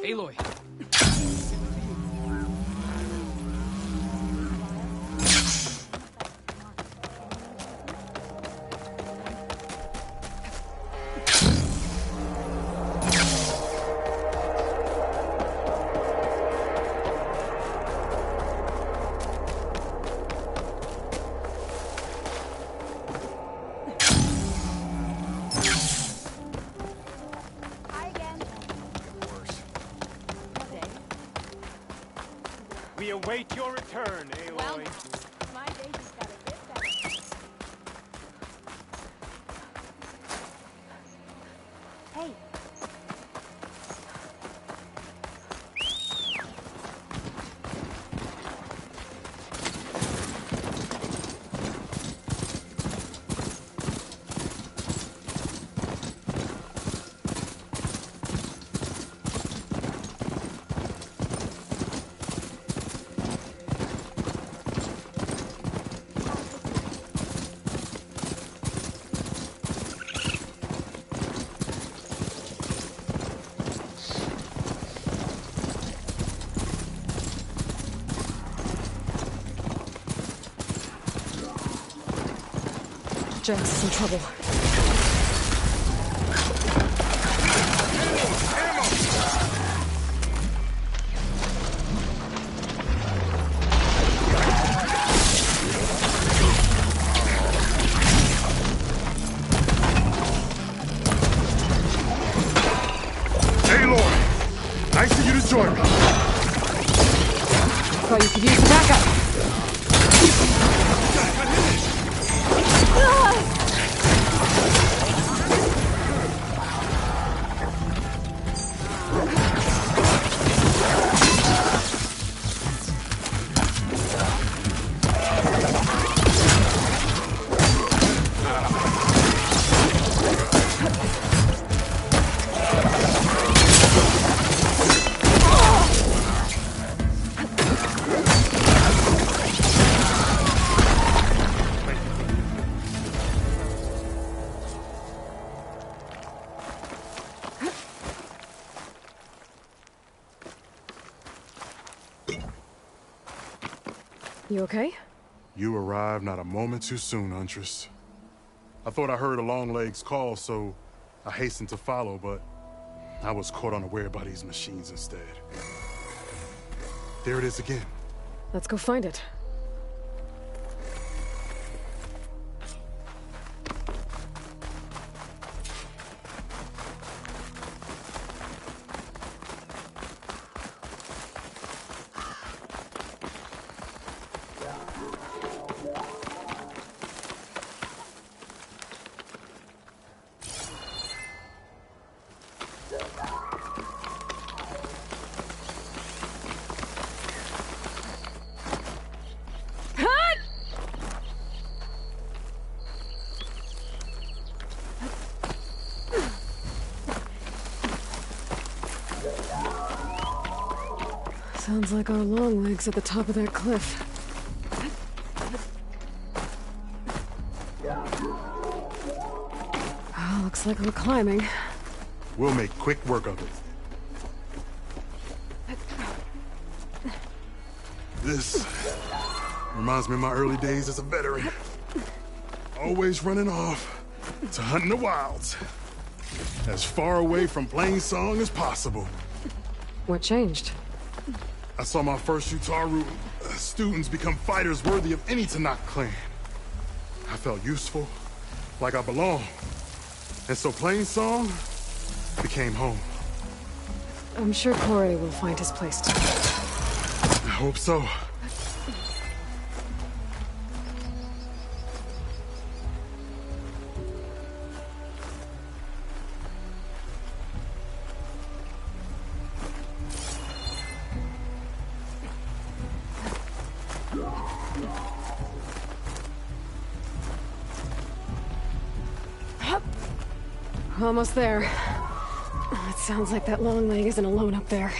Aloy. We await your return, Aloy. Well, my day just got a bit better. Hey. Jax is in trouble. Aloy! Nice of you to join me. Thought you could use the backup. You okay? You arrived not a moment too soon, Huntress. I thought I heard a Longlegs call, so I hastened to follow, but I was caught unaware by these machines instead. There it is again. Let's go find it. Sounds like our Longlegs at the top of that cliff. Oh, looks like we're climbing. We'll make quick work of it. This reminds me of my early days as a veteran. Always running off to hunt in the wilds. As far away from Plainsong as possible. What changed? I saw my first Utaru students become fighters worthy of any Tanakh clan. I felt useful, like I belonged. And so Plainsong became home. I'm sure Corey will find his place too. I hope so. Almost there. It sounds like that Longleg isn't alone up there.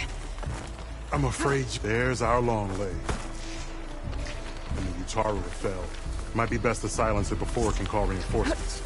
I'm afraid there's our Longleg. And the Utaru fell. Might be best to silence it before it can call reinforcements.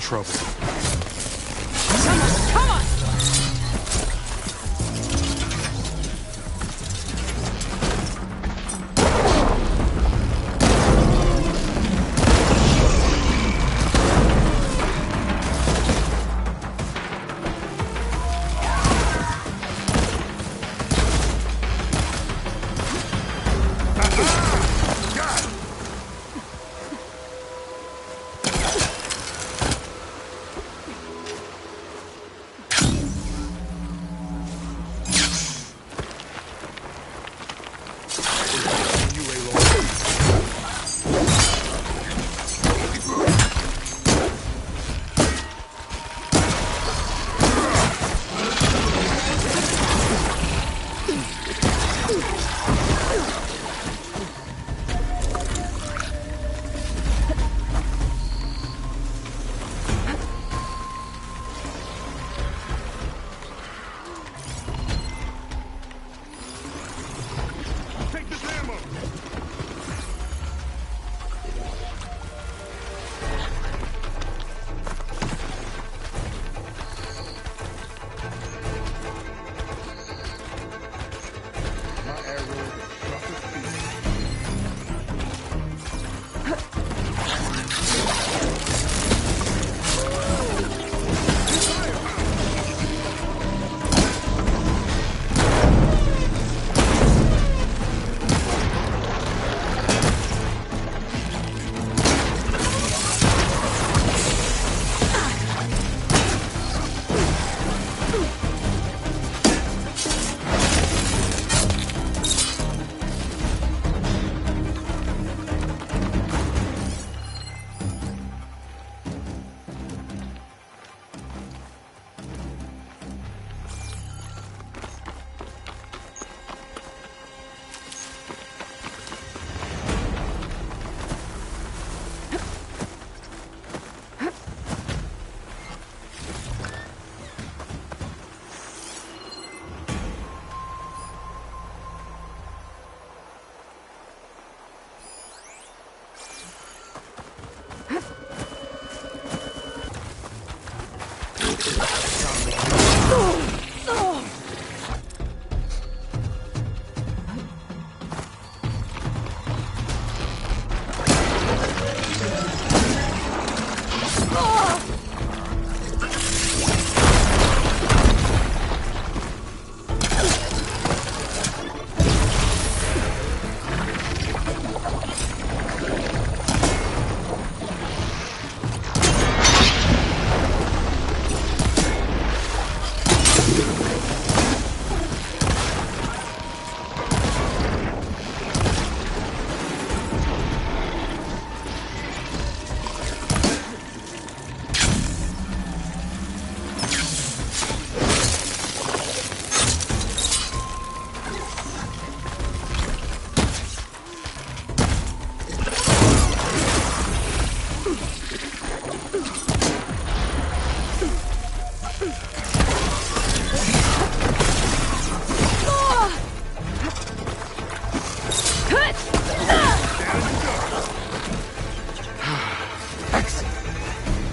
trouble. Come on! Take this ammo! My arrow is sharp as steel.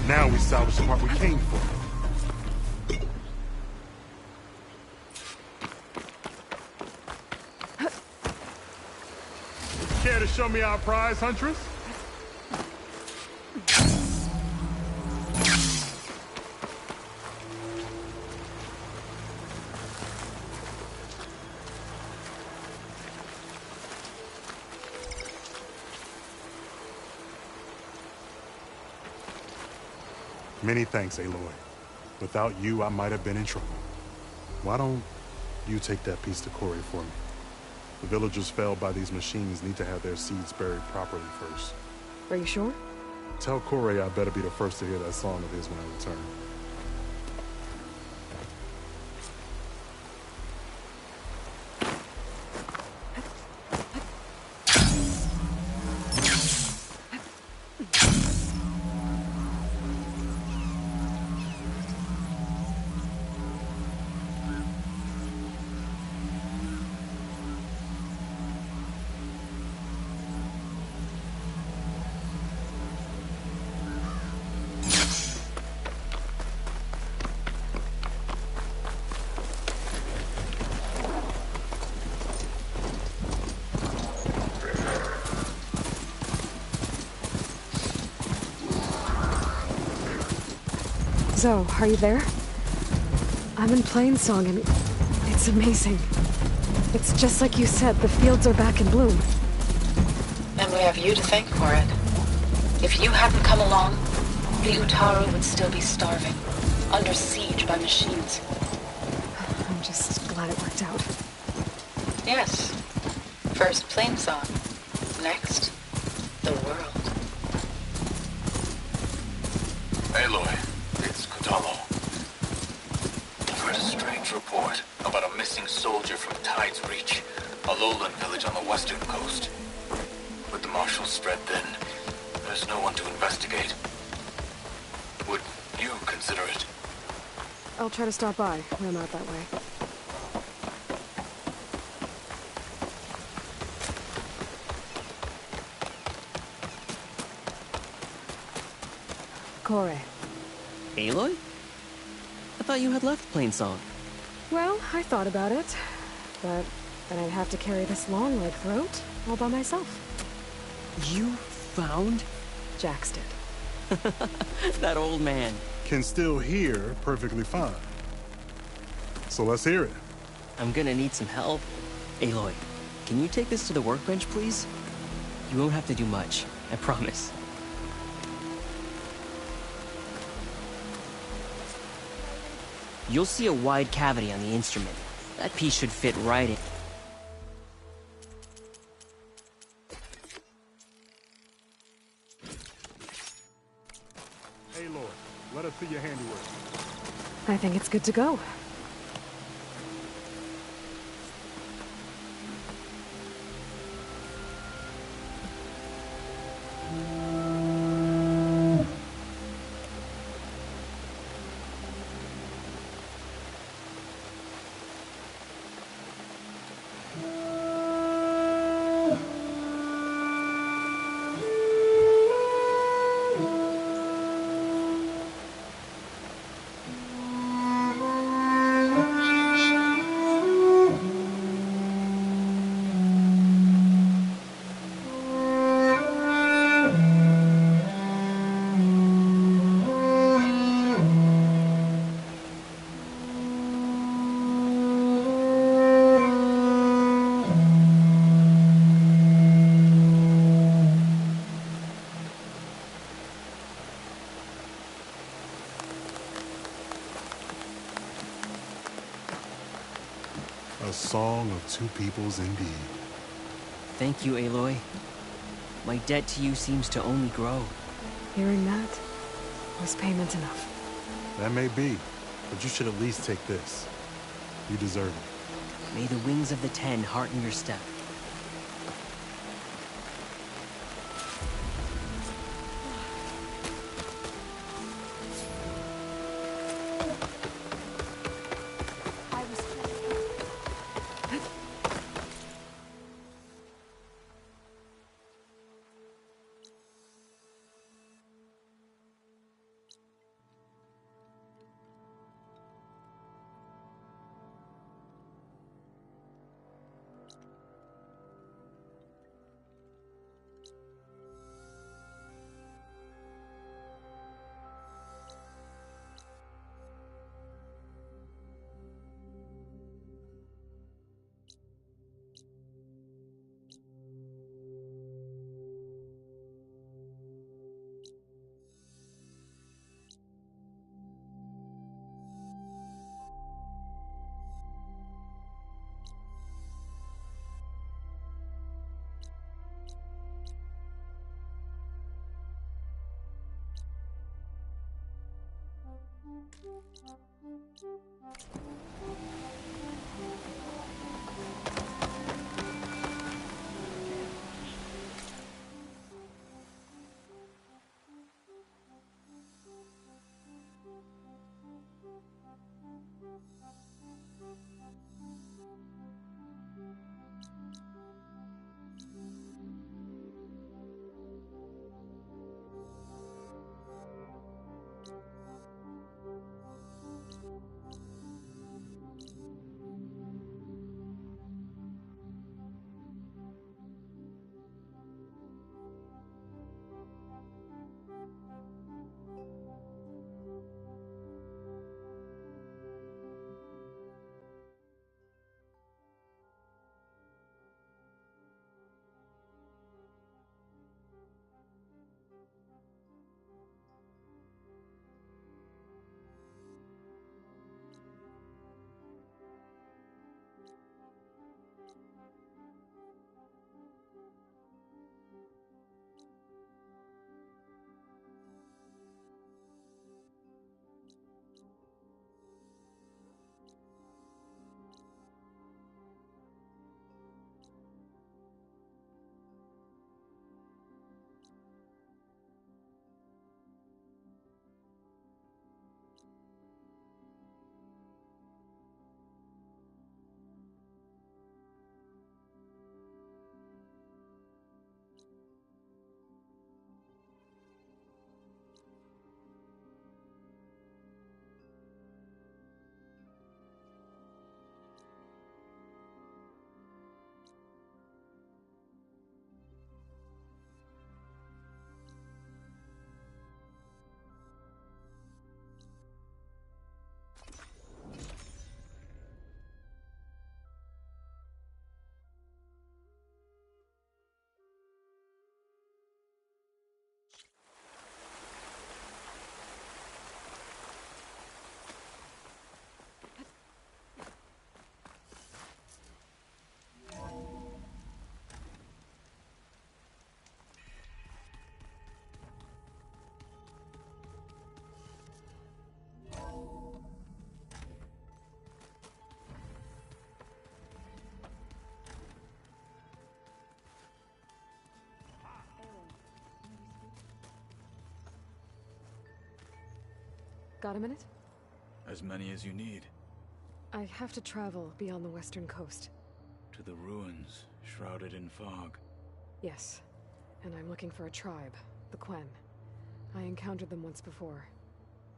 Now we salvage the part we came for. Care to show me our prize, Huntress? Many thanks, Aloy. Without you, I might have been in trouble. Why don't you take that piece to Corey for me? The villagers felled by these machines need to have their seeds buried properly first. Are you sure? Tell Corey I better be the first to hear that song of his when I return. Zoe, are you there? I'm in Plainsong and it's amazing. It's just like you said, the fields are back in bloom. And we have you to thank for it. If you hadn't come along, the Utaru would still be starving, under siege by machines. I'm just glad it worked out. Yes. First Plainsong. Next, the world. Aloy, it's Kutalo. I've heard a strange report about a missing soldier from Tide's Reach, a lowland village on the western coast. With the marshals spread thin, there's no one to investigate. Would you consider it? I'll try to stop by when I'm out that way. Kore. Aloy? I thought you had left Plainsong. Well, I thought about it, but then I'd have to carry this long leg throat all by myself. You found Jax did. that old man? Can still hear perfectly fine. So let's hear it. I'm gonna need some help. Aloy, can you take this to the workbench, please? You won't have to do much, I promise. You'll see a wide cavity on the instrument. That piece should fit right in. Hey, Lord, let us see your handiwork. I think it's good to go. A song of two peoples indeed. Thank you, Aloy. My debt to you seems to only grow. Hearing that was payment enough. That may be, but you should at least take this. You deserve it. May the wings of the Ten hearten your step. I was Got a minute? As many as you need. I have to travel beyond the western coast. To the ruins, shrouded in fog. Yes. And I'm looking for a tribe, the Quen. I encountered them once before.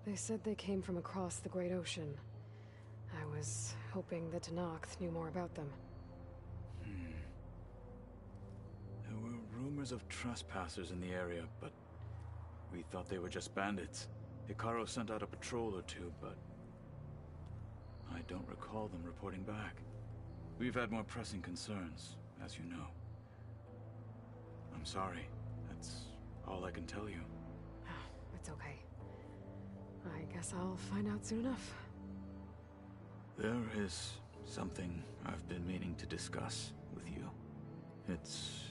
They said they came from across the Great Ocean. I was hoping that Tenakth knew more about them. There were rumors of trespassers in the area, but we thought they were just bandits. Hikaru sent out a patrol or two, but I don't recall them reporting back. We've had more pressing concerns, as you know. I'm sorry. That's all I can tell you. It's okay. I guess I'll find out soon enough. There is something I've been meaning to discuss with you. It's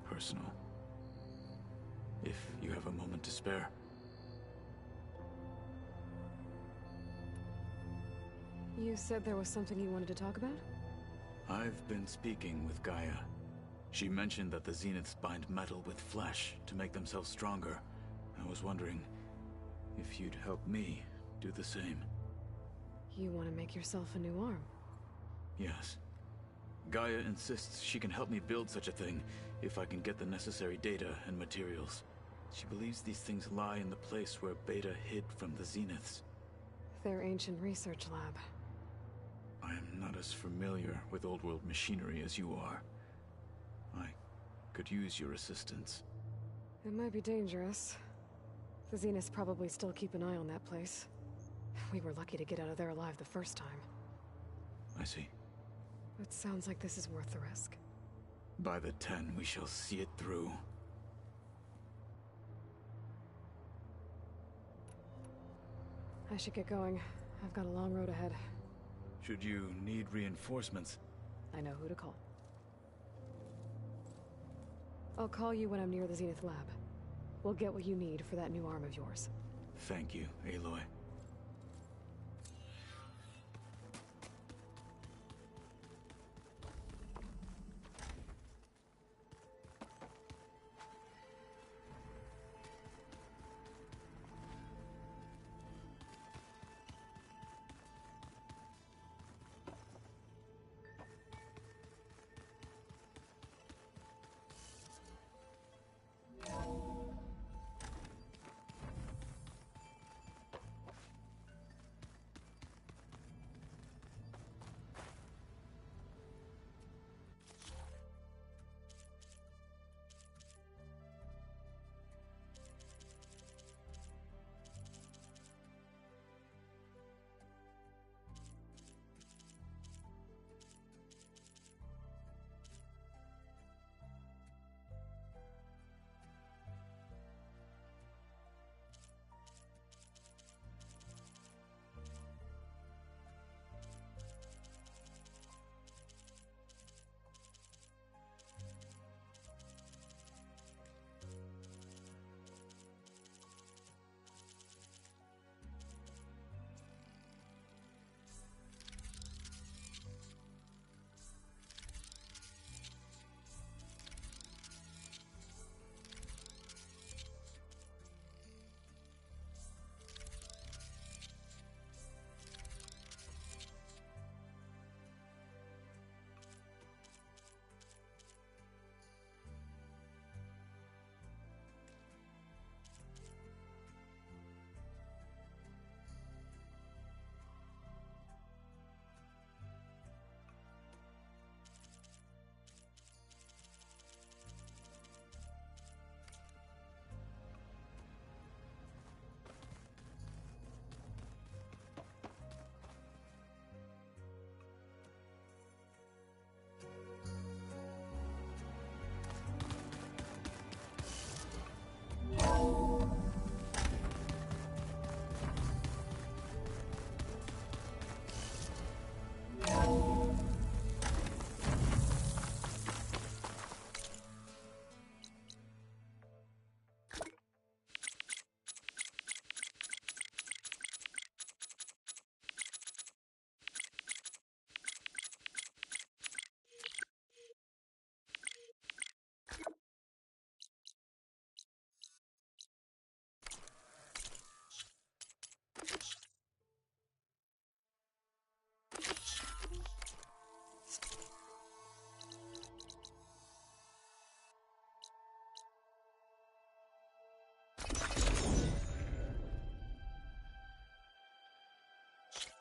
personal. If you have a moment to spare. You said there was something you wanted to talk about? I've been speaking with Gaia. She mentioned that the Zeniths bind metal with flesh to make themselves stronger. I was wondering if you'd help me do the same. You want to make yourself a new arm? Yes. Gaia insists she can help me build such a thing if I can get the necessary data and materials. She believes these things lie in the place where Beta hid from the Zeniths. Their ancient research lab. I am not as familiar with old-world machinery as you are. I could use your assistance. It might be dangerous. The Zeniths probably still keep an eye on that place. We were lucky to get out of there alive the first time. I see. It sounds like this is worth the risk. By the 10, we shall see it through. I should get going. I've got a long road ahead. Should you need reinforcements? I know who to call. I'll call you when I'm near the Zenith lab. We'll get what you need for that new arm of yours. Thank you, Aloy.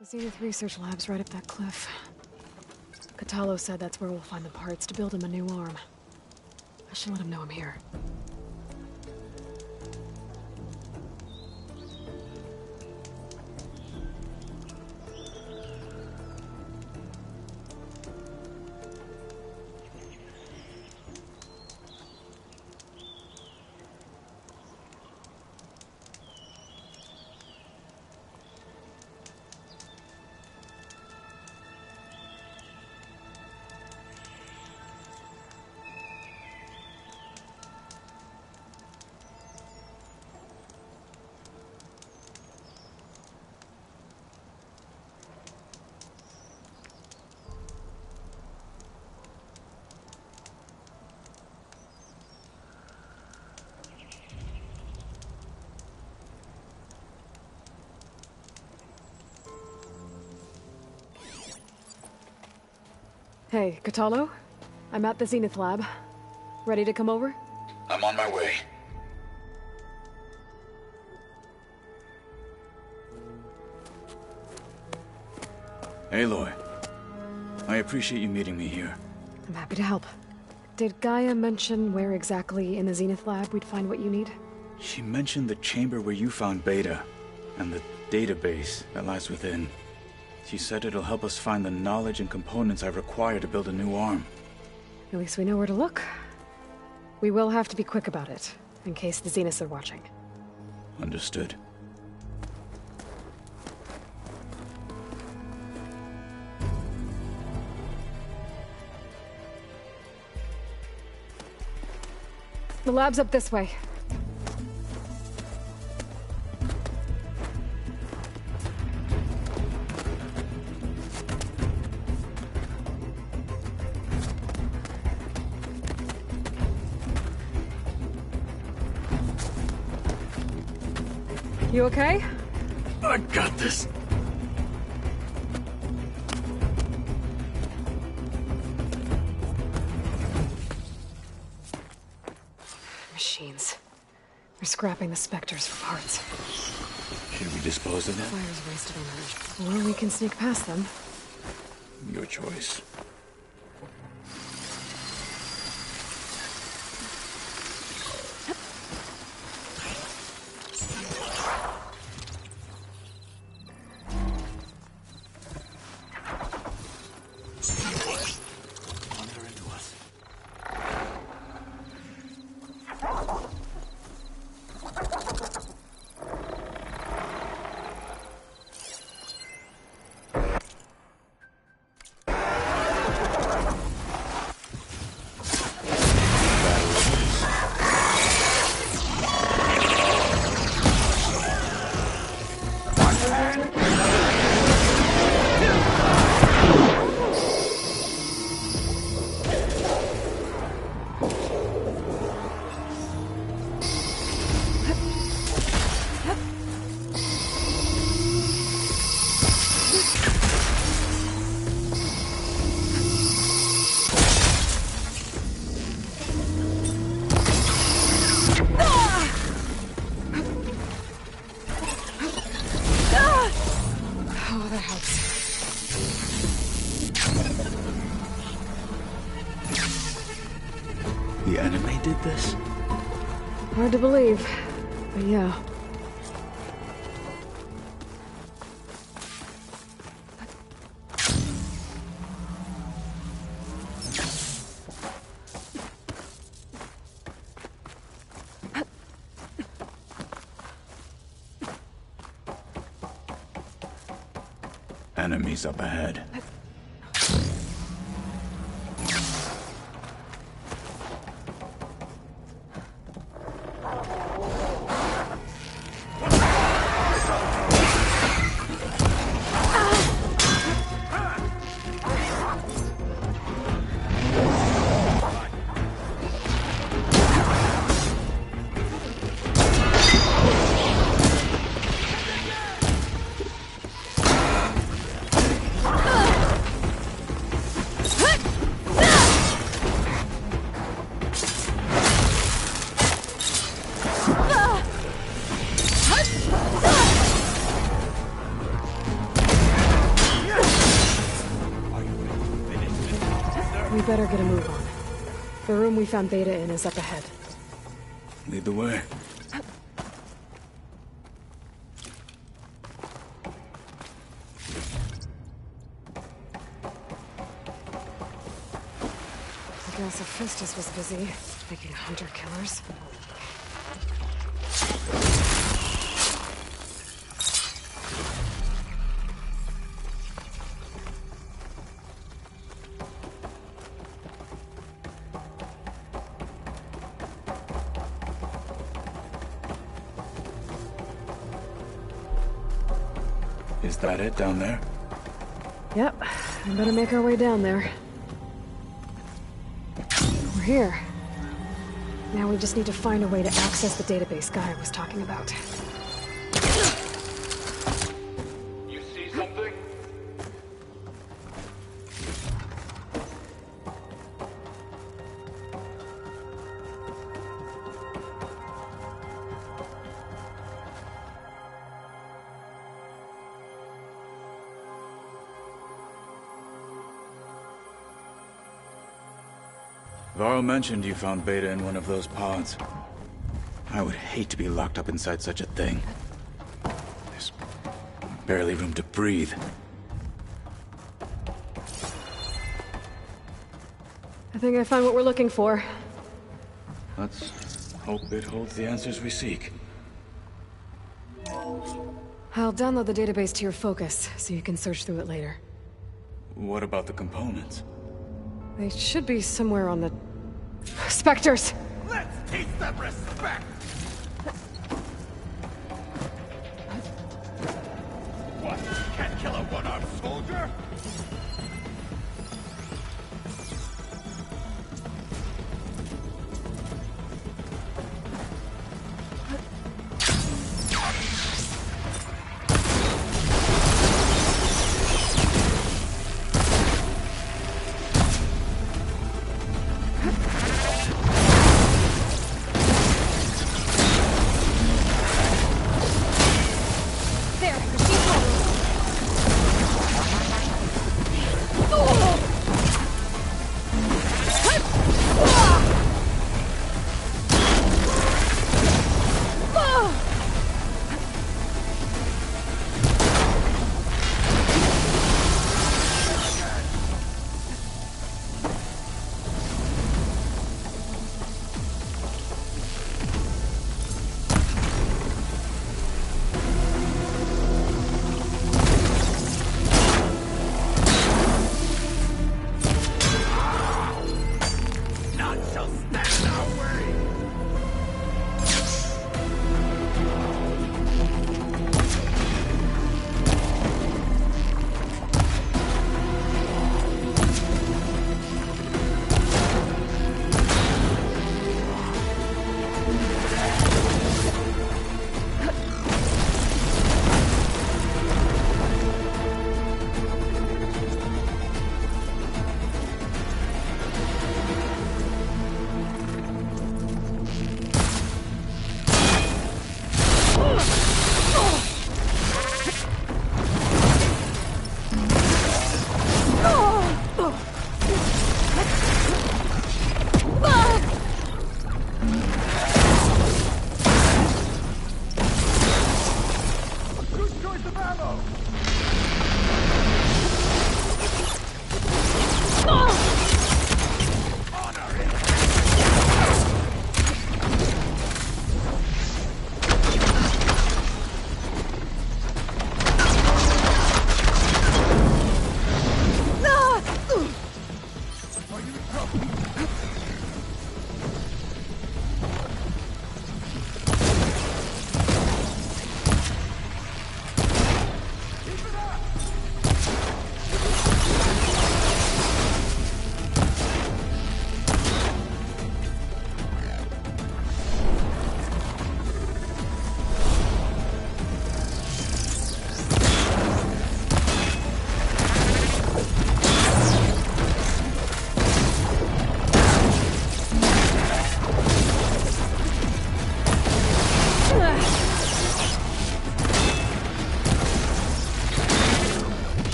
The Zenith Research Lab's right up that cliff. Catalo said that's where we'll find the parts to build him a new arm. I should let him know I'm here. Hey, Catalo? I'm at the Zenith Lab. Ready to come over? I'm on my way. Aloy, I appreciate you meeting me here. I'm happy to help. Did Gaia mention where exactly in the Zenith Lab we'd find what you need? She mentioned the chamber where you found Beta, and the database that lies within. She said it'll help us find the knowledge and components I require to build a new arm. At least we know where to look. We will have to be quick about it, in case the Zeniths are watching. Understood. The lab's up this way. You okay? I got this. Machines. We're scrapping the Spectres for parts. Should we dispose of them? Fire's wasted on her. Or we can sneak past them. Your choice. The anime did this? Hard to believe, but yeah. Enemies up ahead. We better get a move on. The room we found Beta in is up ahead. Lead the way. I guess Hephaestus was busy making hunter-killers. Is that it down there? Yep, we better make our way down there. We're here. Now we just need to find a way to access the database Guy was talking about. You see something? Varl mentioned you found Beta in one of those pods. I would hate to be locked up inside such a thing. There's barely room to breathe. I think I found what we're looking for. Let's hope it holds the answers we seek. I'll download the database to your Focus, so you can search through it later. What about the components? They should be somewhere on the... Spectres! Let's teach them respect! What? Can't kill a one-armed soldier?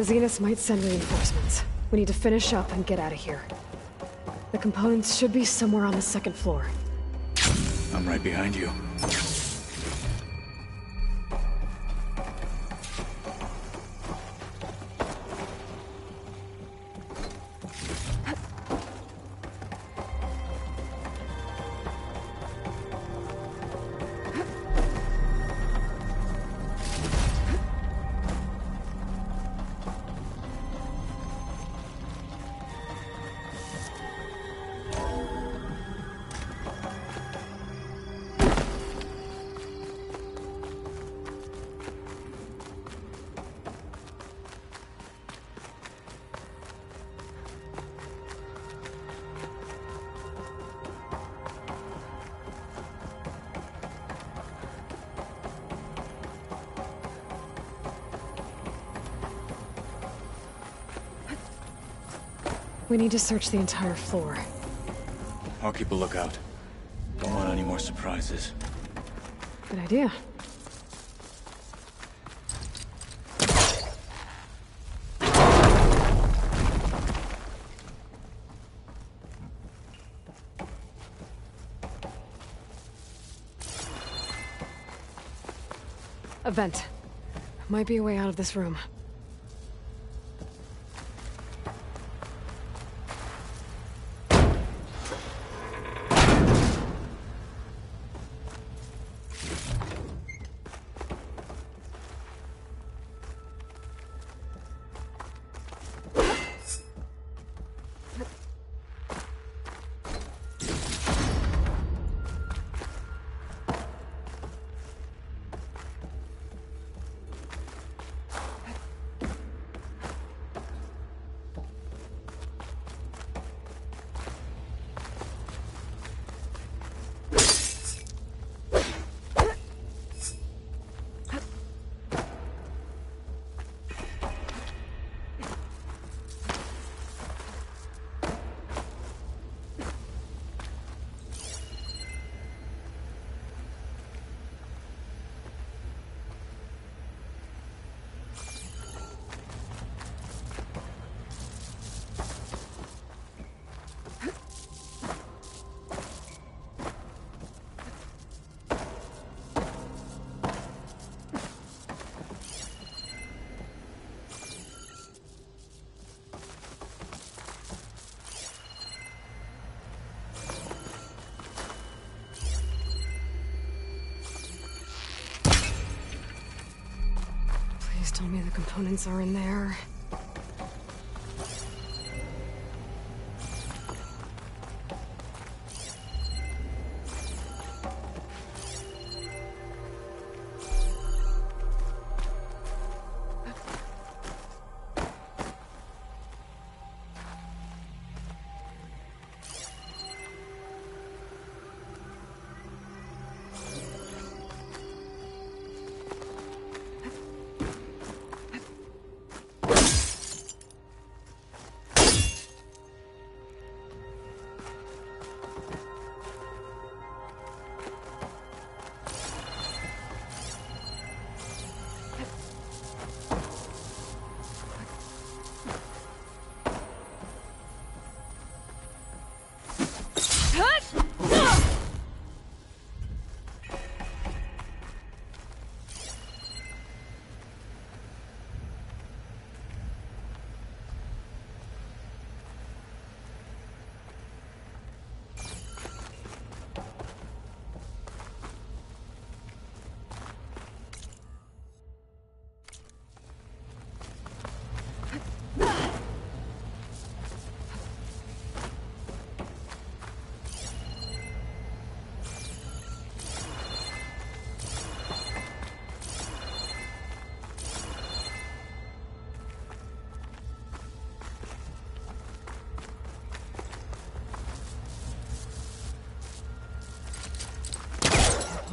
The Zeniths might send reinforcements. We need to finish up and get out of here. The components should be somewhere on the second floor. I'm right behind you. We need to search the entire floor. I'll keep a lookout. Don't want any more surprises. Good idea. A vent. Might be a way out of this room. Please tell me the components are in there.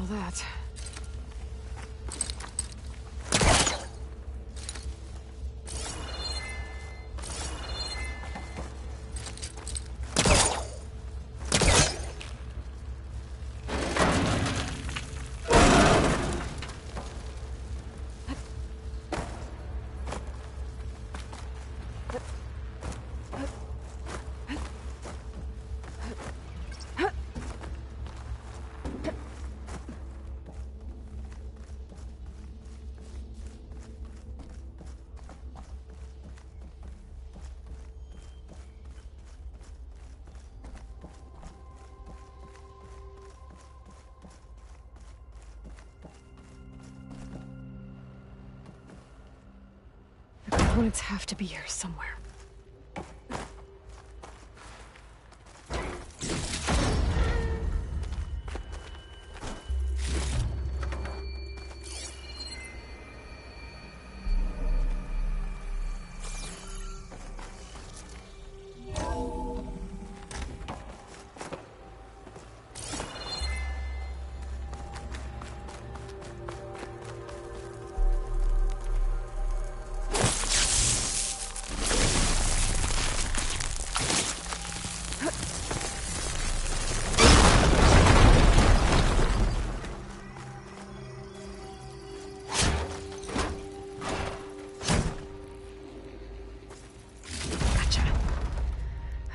All that. components have to be here somewhere.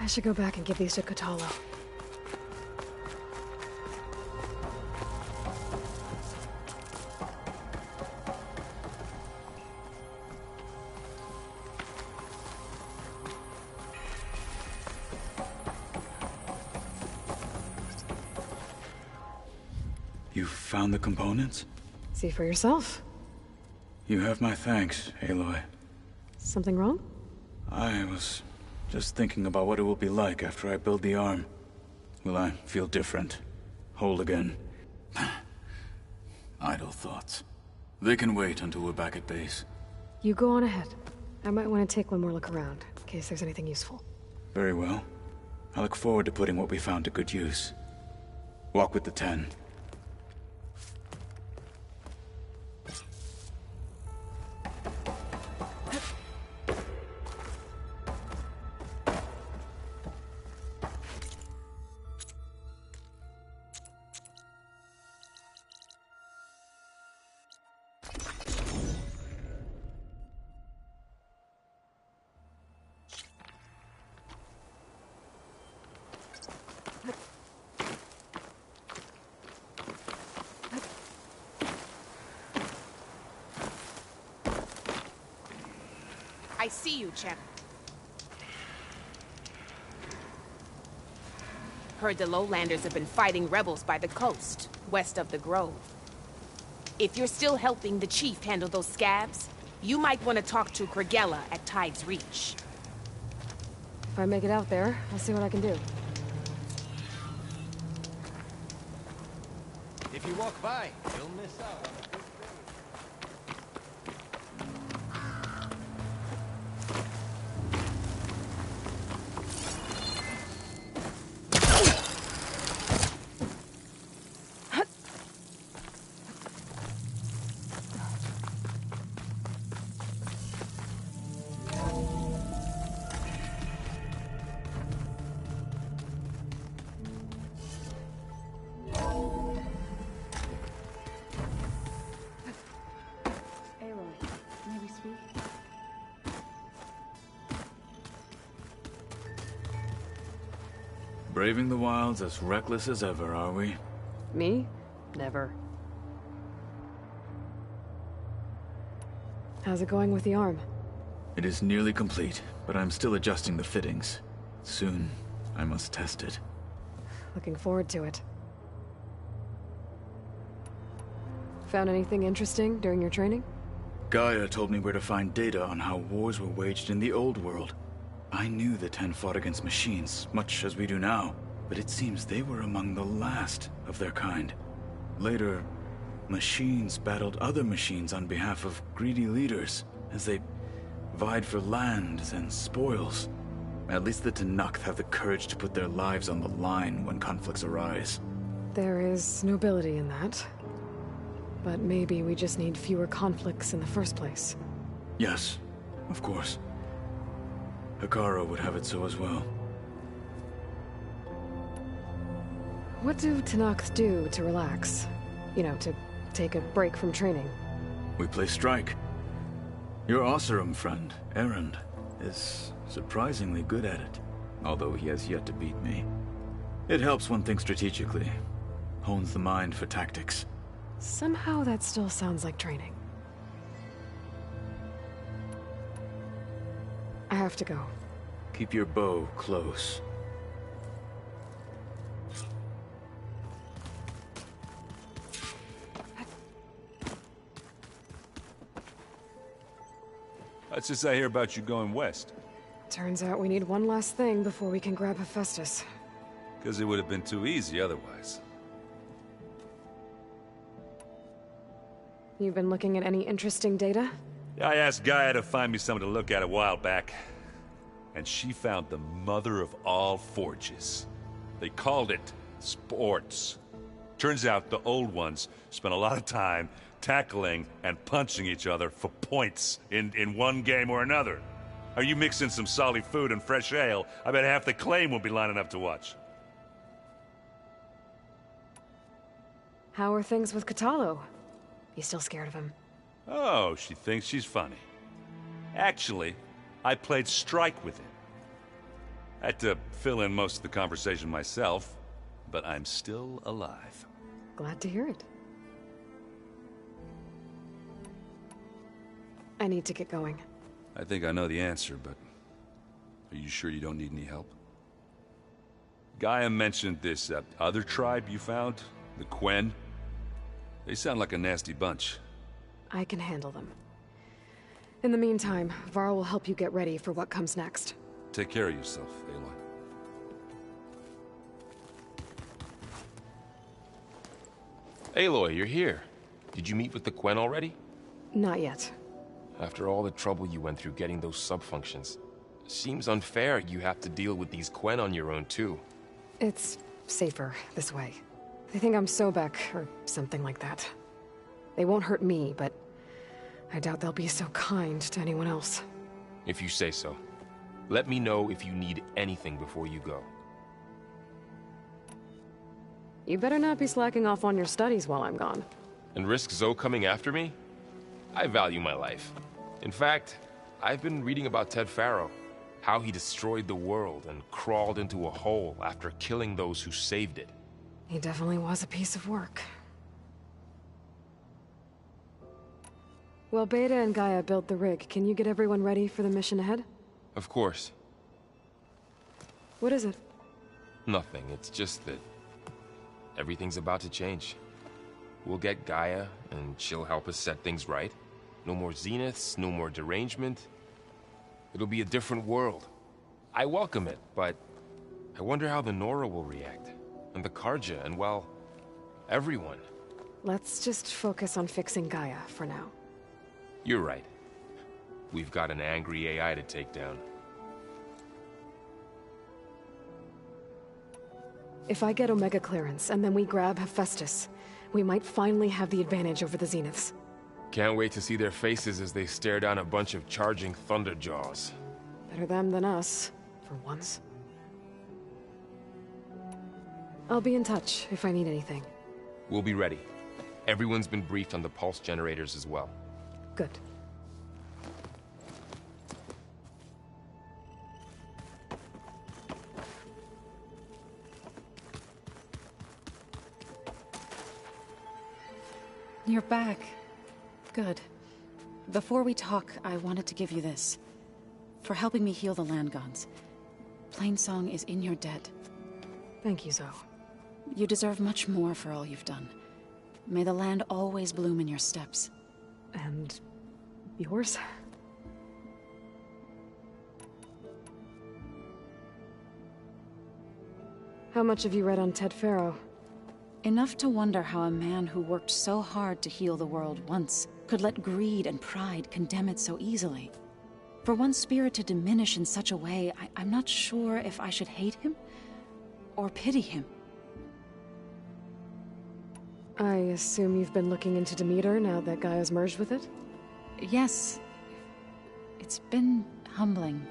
I should go back and give these to Kotalo. You found the components? See for yourself. You have my thanks, Aloy. Something wrong? I was just thinking about what it will be like after I build the arm. Will I feel different? Whole again? Idle thoughts. They can wait until we're back at base. You go on ahead. I might want to take one more look around, in case there's anything useful. Very well. I look forward to putting what we found to good use. Walk with the 10. I see you, champ. Heard the lowlanders have been fighting rebels by the coast, west of the grove. If you're still helping the chief handle those scabs, you might want to talk to Kragella at Tide's Reach. If I make it out there, I'll see what I can do. If you walk by, you'll miss out on a good Braving the wilds as reckless as ever, are we? Me? Never. How's it going with the arm? It is nearly complete, but I'm still adjusting the fittings. Soon, I must test it. Looking forward to it. Found anything interesting during your training? Gaia told me where to find data on how wars were waged in the old world. I knew the 10 fought against machines, much as we do now, but it seems they were among the last of their kind. Later, machines battled other machines on behalf of greedy leaders, as they vied for lands and spoils. At least the Tenakth have the courage to put their lives on the line when conflicts arise. There is nobility in that. But maybe we just need fewer conflicts in the first place. Yes, of course. Hikaru would have it so as well. What do Tenakth do to relax? You know, to take a break from training? We play strike. Your Oseram friend, Erend, is surprisingly good at it, although he has yet to beat me. It helps one think strategically, hones the mind for tactics. Somehow that still sounds like training. I have to go. Keep your bow close. What's this I hear about you going west? Turns out we need one last thing before we can grab Hephaestus. Because it would have been too easy otherwise. You've been looking at any interesting data? I asked Gaia to find me something to look at a while back. And she found the mother of all forges. They called it sports. Turns out the old ones spent a lot of time tackling and punching each other for points in one game or another. Are you mixing some solid food and fresh ale? I bet half the claim will be lining up to watch. How are things with Catalo? You still scared of him? Oh, she thinks she's funny. Actually, I played strike with him. I had to fill in most of the conversation myself, but I'm still alive. Glad to hear it. I need to get going. I think I know the answer, but are you sure you don't need any help? Gaia mentioned this other tribe you found, the Quen. They sound like a nasty bunch. I can handle them. In the meantime, Varl will help you get ready for what comes next. Take care of yourself, Aloy. Aloy, you're here. Did you meet with the Quen already? Not yet. After all the trouble you went through getting those sub-functions, seems unfair you have to deal with these Quen on your own too. It's safer this way. They think I'm Sobek, or something like that. They won't hurt me, but I doubt they'll be so kind to anyone else. If you say so. Let me know if you need anything before you go. You better not be slacking off on your studies while I'm gone. And risk Zoe coming after me? I value my life. In fact, I've been reading about Ted Faro. How he destroyed the world and crawled into a hole after killing those who saved it. He definitely was a piece of work. Well, Beta and Gaia built the rig. Can you get everyone ready for the mission ahead? Of course. What is it? Nothing. It's just that everything's about to change. We'll get Gaia, and she'll help us set things right. No more zeniths, no more derangement. It'll be a different world. I welcome it, but I wonder how the Nora will react. And the Karja, and well, everyone. Let's just focus on fixing Gaia for now. You're right. We've got an angry AI to take down. If I get Omega clearance, and then we grab Hephaestus, we might finally have the advantage over the Zeniths. Can't wait to see their faces as they stare down a bunch of charging Thunderjaws. Better them than us, for once. I'll be in touch if I need anything. We'll be ready. Everyone's been briefed on the pulse generators as well. Good. You're back. Good. Before we talk, I wanted to give you this. For helping me heal the land gods. Plainsong is in your debt. Thank you, Zoe. You deserve much more for all you've done. May the land always bloom in your steps. And yours? How much have you read on Ted Faro? Enough to wonder how a man who worked so hard to heal the world once could let greed and pride condemn it so easily. For one spirit to diminish in such a way, I'm not sure if I should hate him or pity him. I assume you've been looking into Demeter now that Gaia's merged with it? Yes. It's been humbling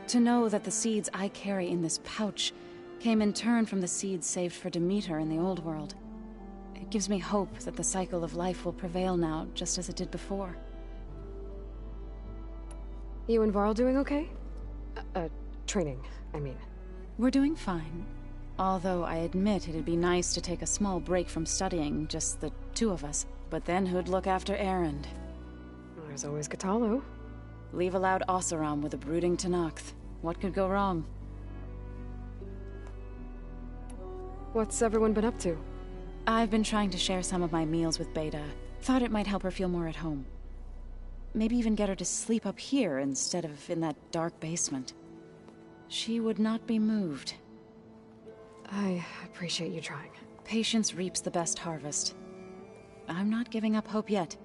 to know that the seeds I carry in this pouch came in turn from the seeds saved for Demeter in the old world. It gives me hope that the cycle of life will prevail now, just as it did before. You and Varl doing okay? Training, I mean. We're doing fine. Although I admit it'd be nice to take a small break from studying, just the two of us. But then who'd look after Erend? There's always Catalo. Leave allowed Oseram with a brooding Tenakth. What could go wrong? What's everyone been up to? I've been trying to share some of my meals with Beta. Thought it might help her feel more at home. Maybe even get her to sleep up here instead of in that dark basement. She would not be moved. I appreciate you trying. Patience reaps the best harvest. I'm not giving up hope yet.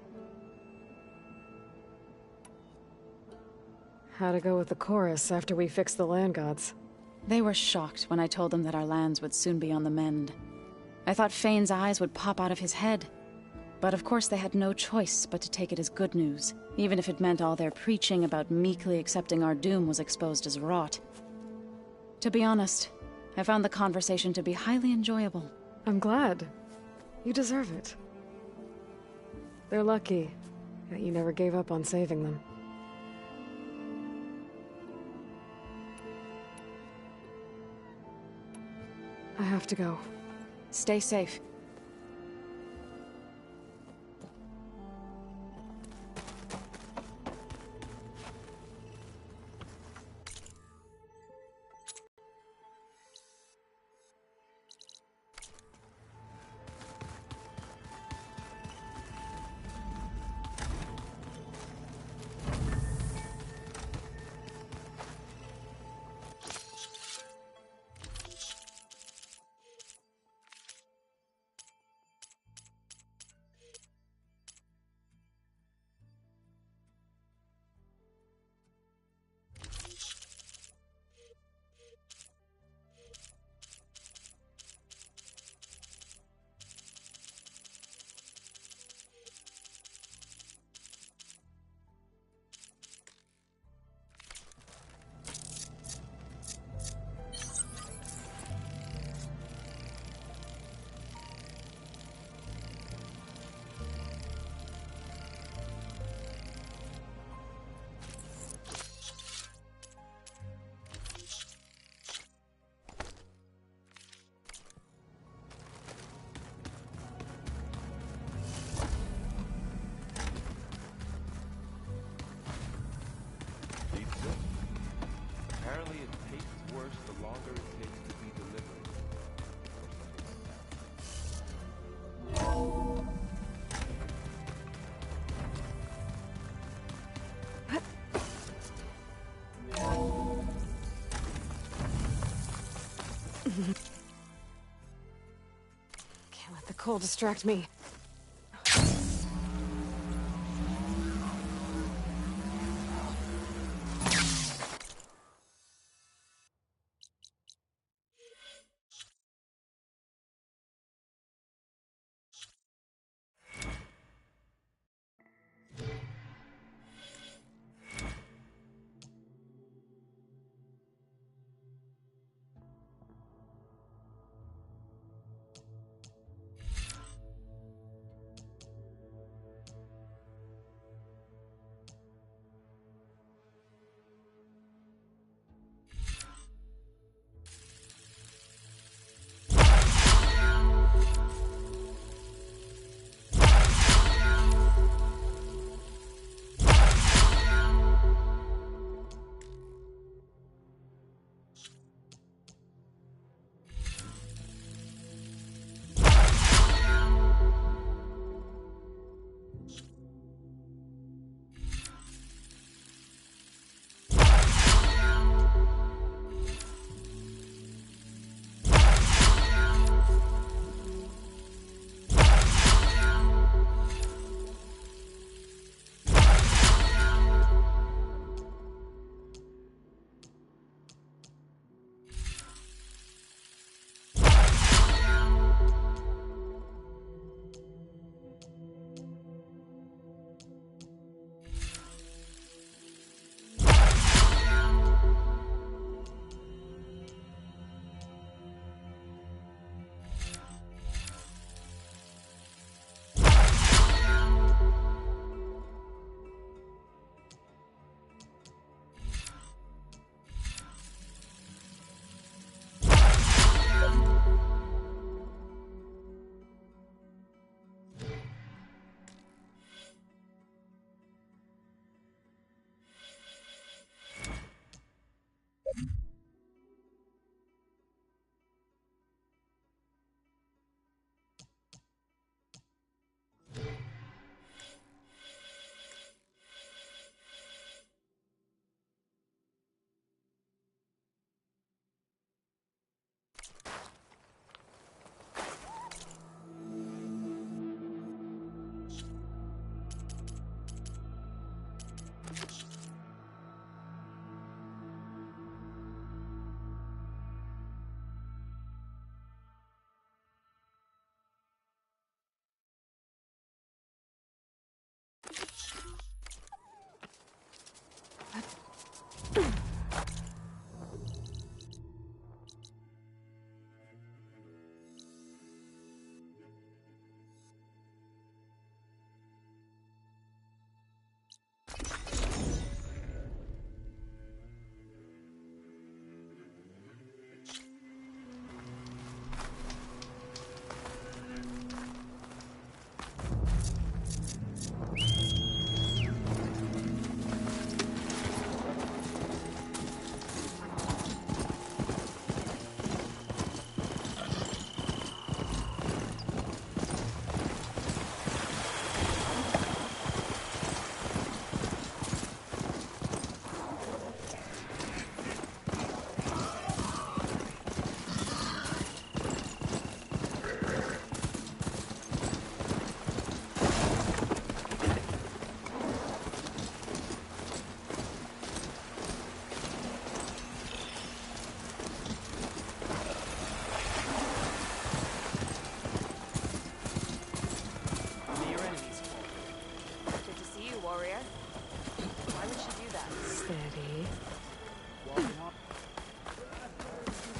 How to go with the chorus after we fix the land gods? They were shocked when I told them that our lands would soon be on the mend. I thought Fane's eyes would pop out of his head. But of course they had no choice but to take it as good news, even if it meant all their preaching about meekly accepting our doom was exposed as rot. To be honest, I found the conversation to be highly enjoyable. I'm glad. You deserve it. They're lucky that you never gave up on saving them. I have to go. Stay safe. Apparently it tastes worse the longer it takes to be delivered. Can't let the cold distract me.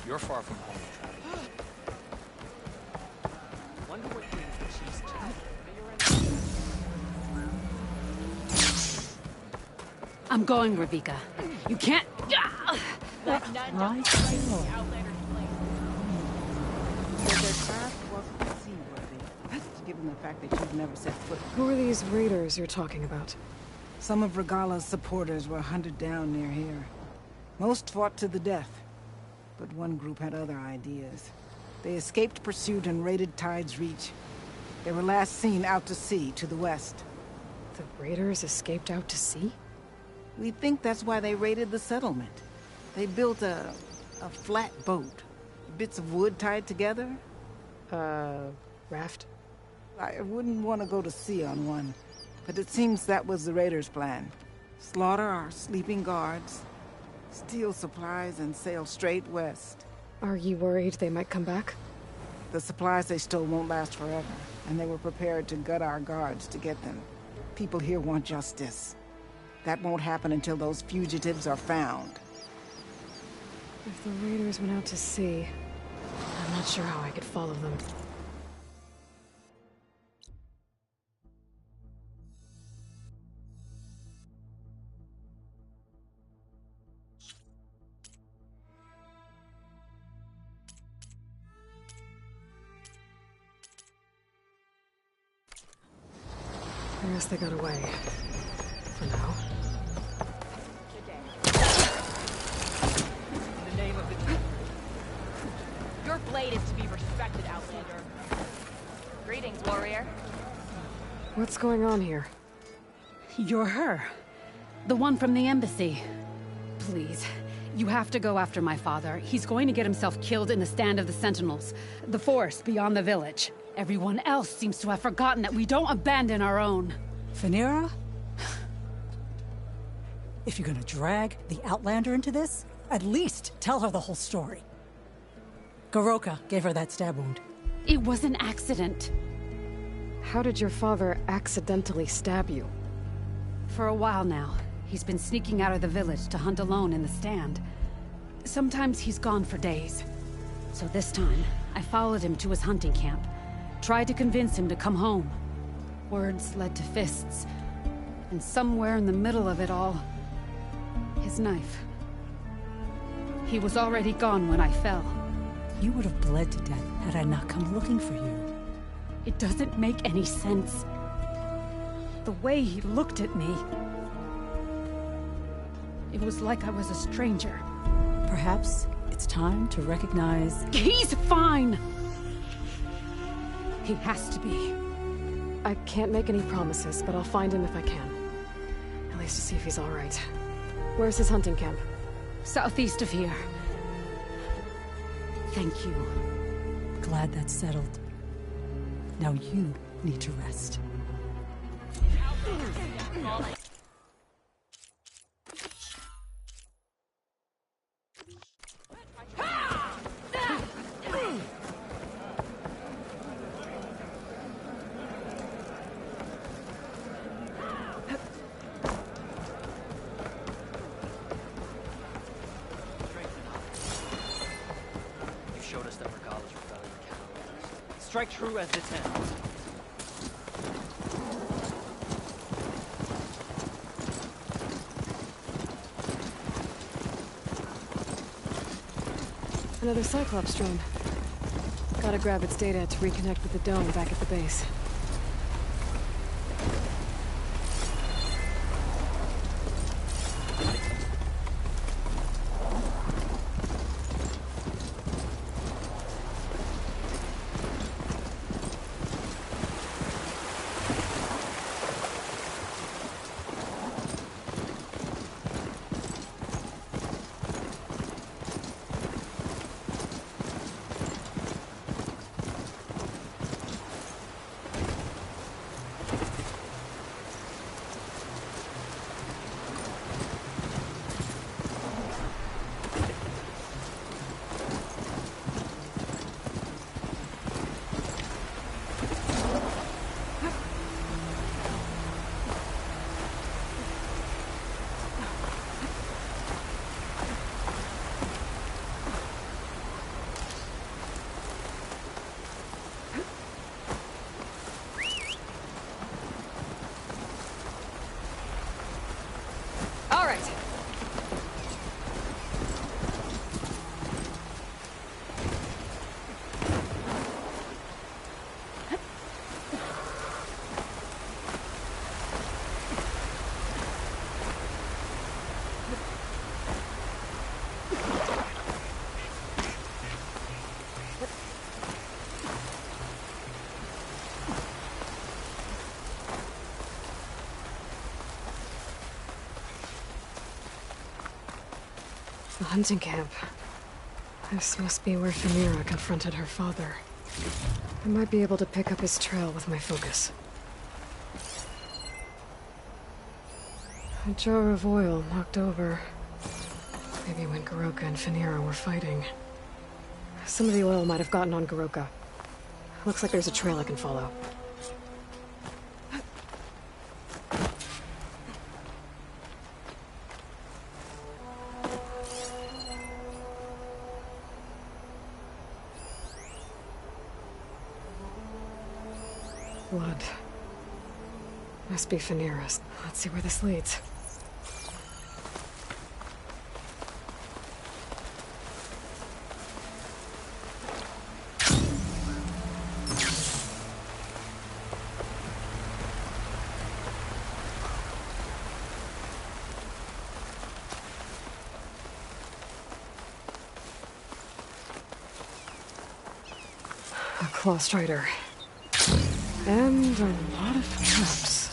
You're far from home, Travis. Wonder what you the Chief's I'm going, Ravika. You can't... Right. Their craft wasn't seaworthy, given the fact that you've never set foot. Who are these raiders you're talking about? Some of Regala's supporters were hunted down near here. Most fought to the death, but one group had other ideas. They escaped pursuit and raided Tide's Reach. They were last seen out to sea, to the west. The raiders escaped out to sea? We think that's why they raided the settlement. They built a flat boat. Bits of wood tied together. Raft? I wouldn't want to go to sea on one, but it seems that was the raiders' plan. Slaughter our sleeping guards, steal supplies, and sail straight west. Are you worried they might come back? The supplies they stole won't last forever, and they were prepared to gut our guards to get them. People here want justice. That won't happen until those fugitives are found. If the raiders went out to sea, I'm not sure how I could follow them. I guess they got away. For now. In the name of the... Your blade is to be respected, Outlander. Greetings, warrior. What's going on here? You're her. The one from the embassy. Please, you have to go after my father. He's going to get himself killed in the stand of the Sentinels. The forest beyond the village. Everyone else seems to have forgotten that we don't abandon our own. Phaneira? If you're gonna drag the Outlander into this, at least tell her the whole story. Goroka gave her that stab wound. It was an accident. How did your father accidentally stab you? For a while now, he's been sneaking out of the village to hunt alone in the stand. Sometimes he's gone for days. So this time, I followed him to his hunting camp. Tried to convince him to come home. Words led to fists. And somewhere in the middle of it all, his knife. He was already gone when I fell. You would have bled to death had I not come looking for you. It doesn't make any sense. The way he looked at me... It was like I was a stranger. Perhaps it's time to recognize... He's fine! He has to be. I can't make any promises, but I'll find him if I can. At least to see if he's all right. Where's his hunting camp? Southeast of here. Thank you. Glad that's settled. Now you need to rest. Strike true as its end. Another Cyclops drone. Gotta grab its data to reconnect with the dome back at the base. The hunting camp. This must be where Phaneira confronted her father. I might be able to pick up his trail with my focus. A jar of oil knocked over. Maybe when Goroka and Phaneira were fighting. Some of the oil might have gotten on Goroka. Looks like there's a trail I can follow. Blood. Must be Phaneira's. Let's see where this leads. A claw strider. And a lot of traps.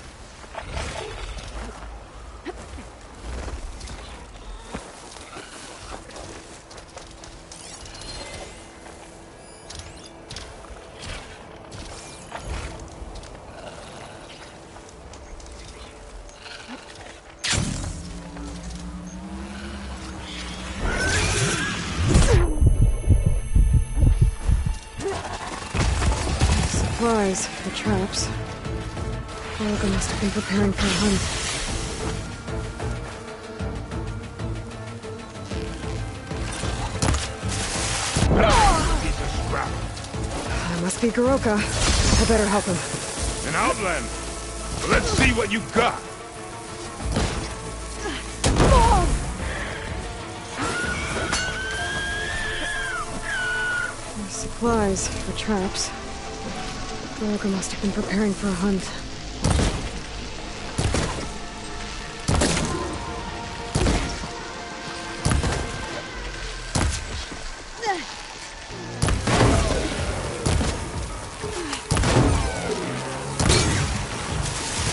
Supplies for traps. Goroka must have been preparing for a hunt. Piece of scrap. That must be Goroka. I better help him. An outlander. Well, let's see what you got. Supplies for traps. Goroka must have been preparing for a hunt.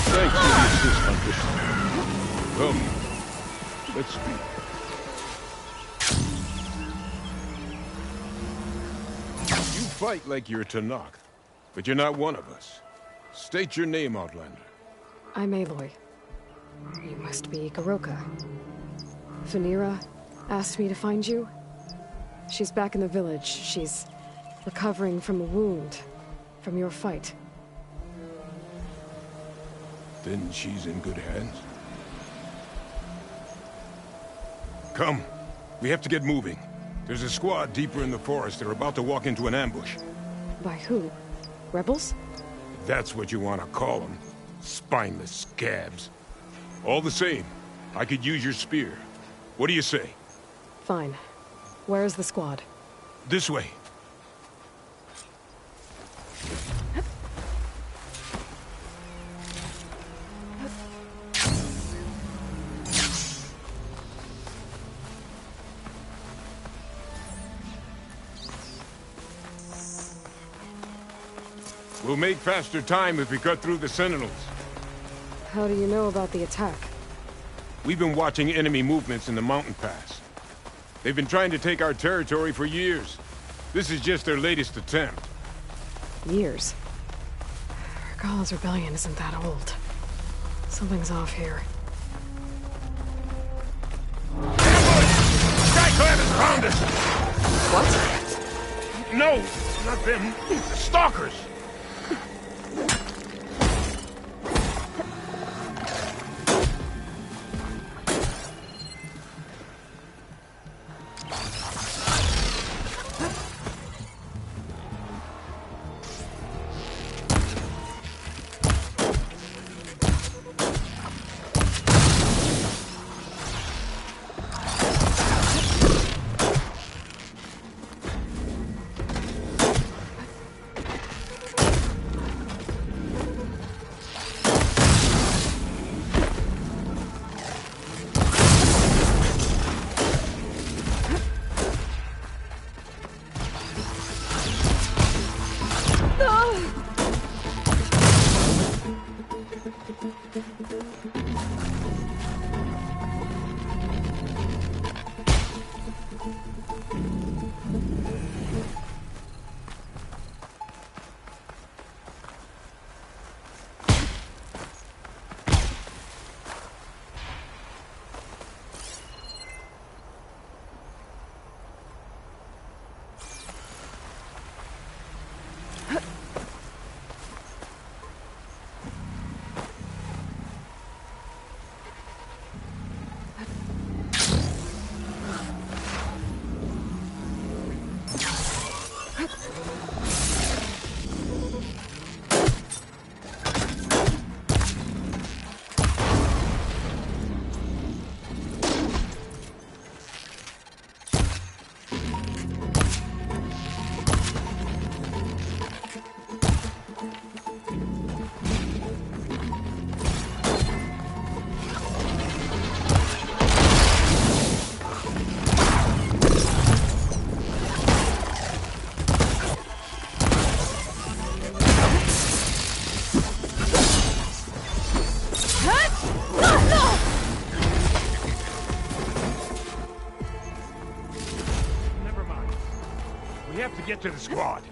Thank you, Mrs. Hunter. Come, let's speak. You fight like you're Tanakh, but you're not one of us. State your name, Outlander. I'm Aloy. You must be Goroka. Phaneira asked me to find you. She's back in the village. She's recovering from a wound from your fight. Then she's in good hands. Come, we have to get moving. There's a squad deeper in the forest. They're about to walk into an ambush. By who? Rebels? If that's what you want to call them. Spineless scabs. All the same, I could use your spear. What do you say? Fine. Where is the squad? This way. We'll make faster time if we cut through the sentinels. How do you know about the attack? We've been watching enemy movements in the mountain pass. They've been trying to take our territory for years. This is just their latest attempt. Years? Regala's rebellion isn't that old. Something's off here. Skyclad has found us! What? No, not them. The stalkers! We have to get to the squad.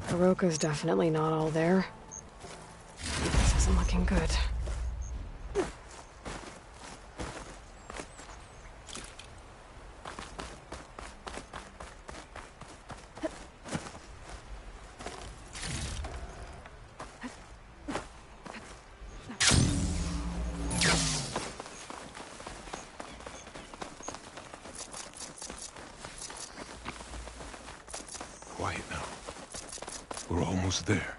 Hiroka's definitely not all there. This isn't looking good. Quiet now. We're almost there.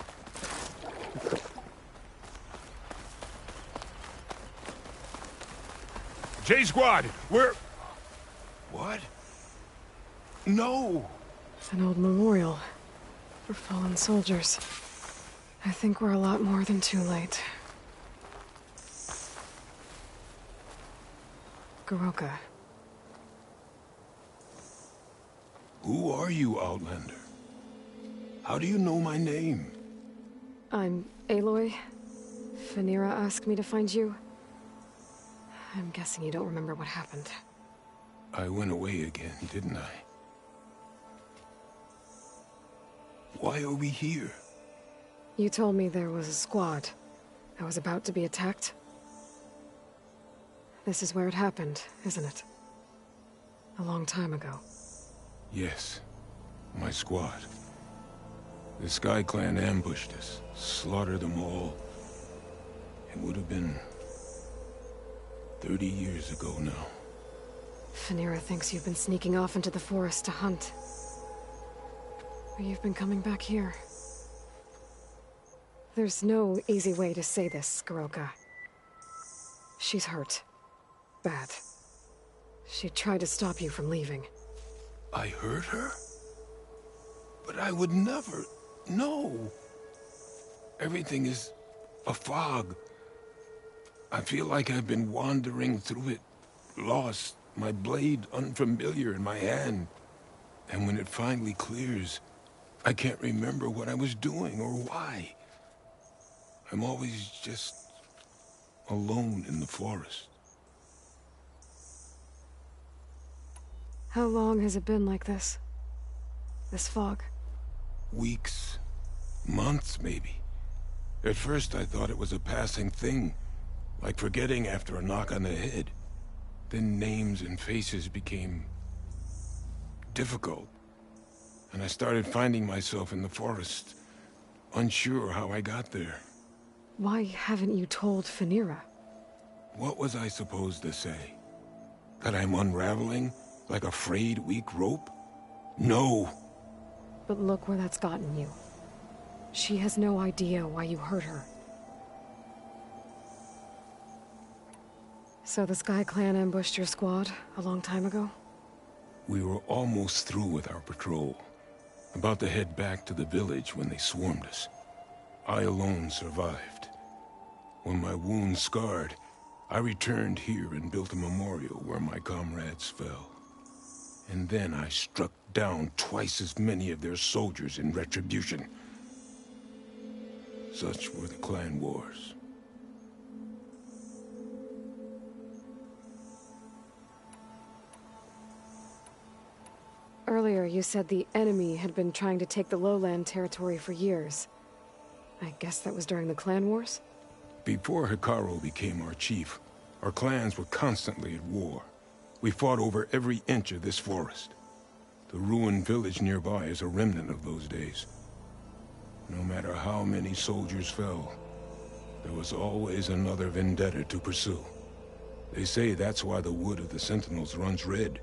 J-Squad, we're... What? No! It's an old memorial for fallen soldiers. I think we're a lot more than too late. Goroka. Who are you, Outlander? How do you know my name? I'm Aloy. Phaneera asked me to find you. I'm guessing you don't remember what happened. I went away again, didn't I? Why are we here? You told me there was a squad that was about to be attacked. This is where it happened, isn't it? A long time ago. Yes, my squad. The Sky Clan ambushed us, slaughtered them all. It would have been 30 years ago now. Phaneera thinks you've been sneaking off into the forest to hunt. But you've been coming back here. There's no easy way to say this, Goroka. She's hurt. Bad. She tried to stop you from leaving. I hurt her? But I would never... No! Everything is a fog. I feel like I've been wandering through it, lost, my blade unfamiliar in my hand. And when it finally clears, I can't remember what I was doing or why. I'm always just alone in the forest. How long has it been like this? This fog? Weeks, months maybe. At first I thought it was a passing thing, like forgetting after a knock on the head. Then names and faces became difficult, and I started finding myself in the forest, unsure how I got there. Why haven't you told Phaneera? What was I supposed to say? That I'm unraveling, like a frayed, weak rope? No! But look where that's gotten you. She has no idea why you hurt her. So the Sky Clan ambushed your squad a long time ago? We were almost through with our patrol. About to head back to the village when they swarmed us. I alone survived. When my wounds scarred, I returned here and built a memorial where my comrades fell. And then I struck down twice as many of their soldiers in retribution. Such were the clan wars. Earlier, you said the enemy had been trying to take the lowland territory for years. I guess that was during the clan wars? Before Hikaru became our chief, our clans were constantly at war. We fought over every inch of this forest. The ruined village nearby is a remnant of those days. No matter how many soldiers fell, there was always another vendetta to pursue. They say that's why the wood of the Sentinels runs red,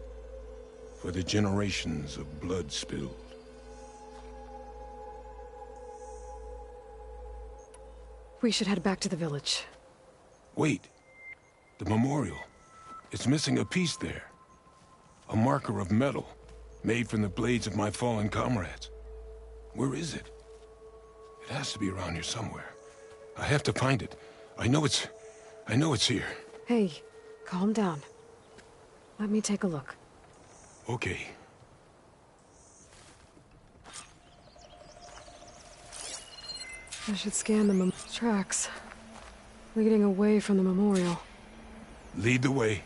for the generations of blood spilled. We should head back to the village. Wait. The memorial. It's missing a piece there. A marker of metal, made from the blades of my fallen comrades. Where is it? It has to be around here somewhere. I have to find it. I know it's here. Hey, calm down. Let me take a look. Okay. I should scan the tracks, leading away from the memorial. Lead the way.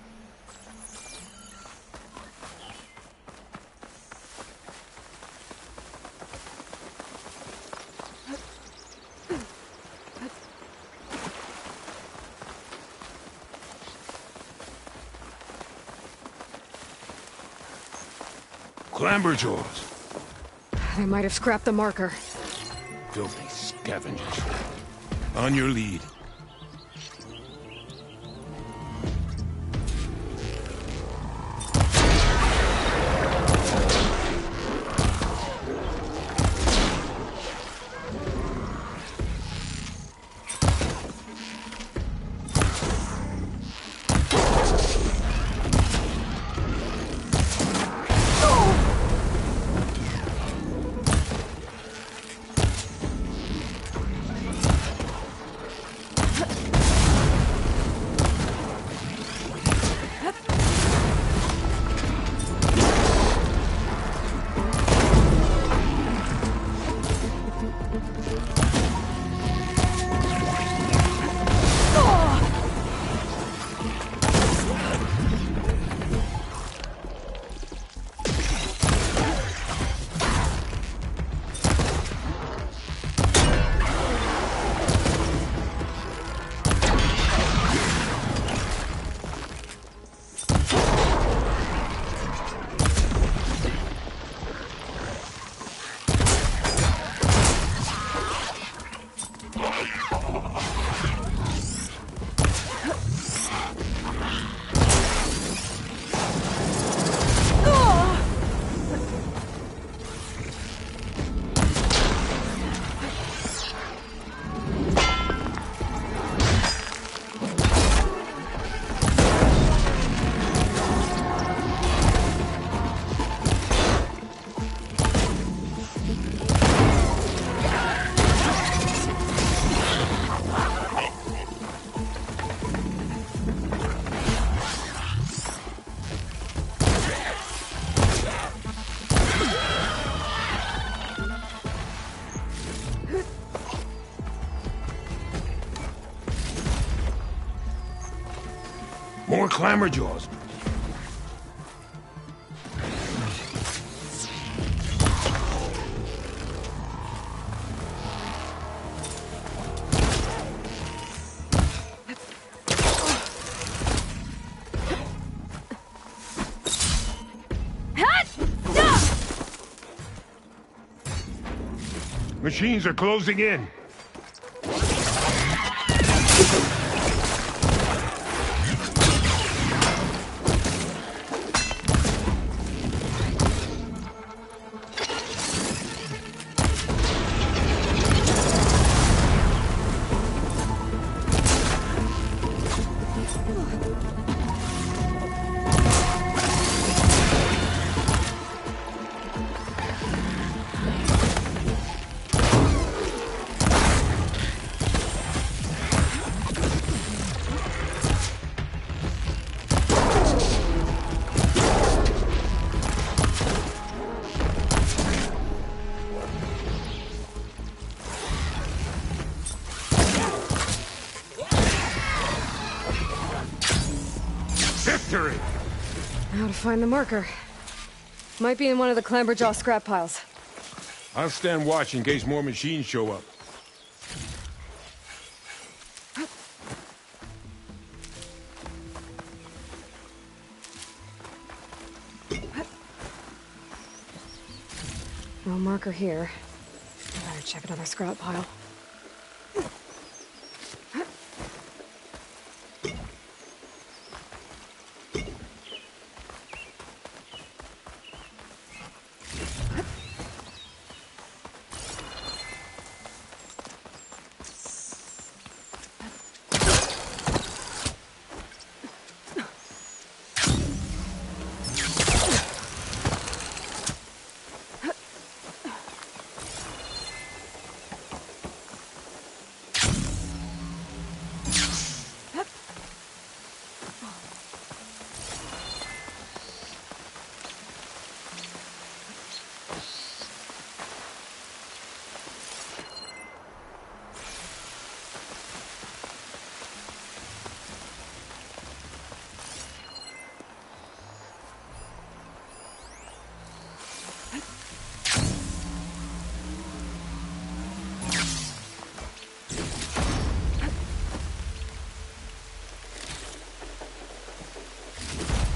Clamberjaws. They might have scrapped the marker. Filthy scavengers. On your lead. More Clamberjaws. Machines are closing in. Victory! Now to find the marker. Might be in one of the Clamberjaw scrap piles. I'll stand watch in case more machines show up. No marker here. I better check another scrap pile.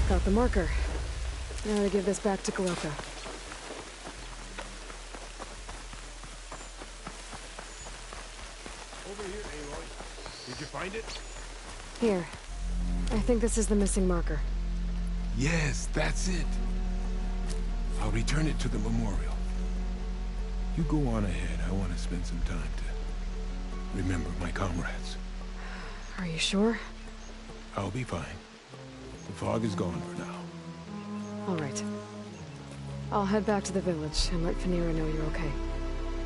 Got the marker. Now to give this back to Goroka. find it? Here. I think this is the missing marker. Yes, that's it. I'll return it to the memorial. You go on ahead. I want to spend some time to remember my comrades. Are you sure? I'll be fine. The fog is gone for now. All right. I'll head back to the village and let Fanira know you're okay.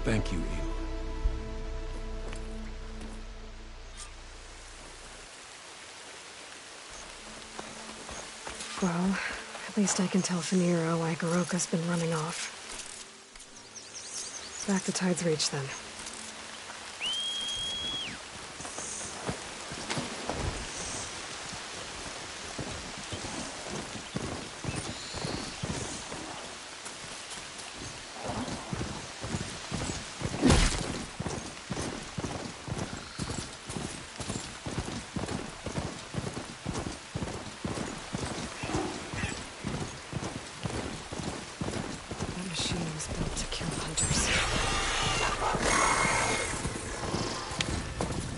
Thank you, Aloy. Well, at least I can tell Fanira why Goroka's been running off. Back to Tide's Reach, then.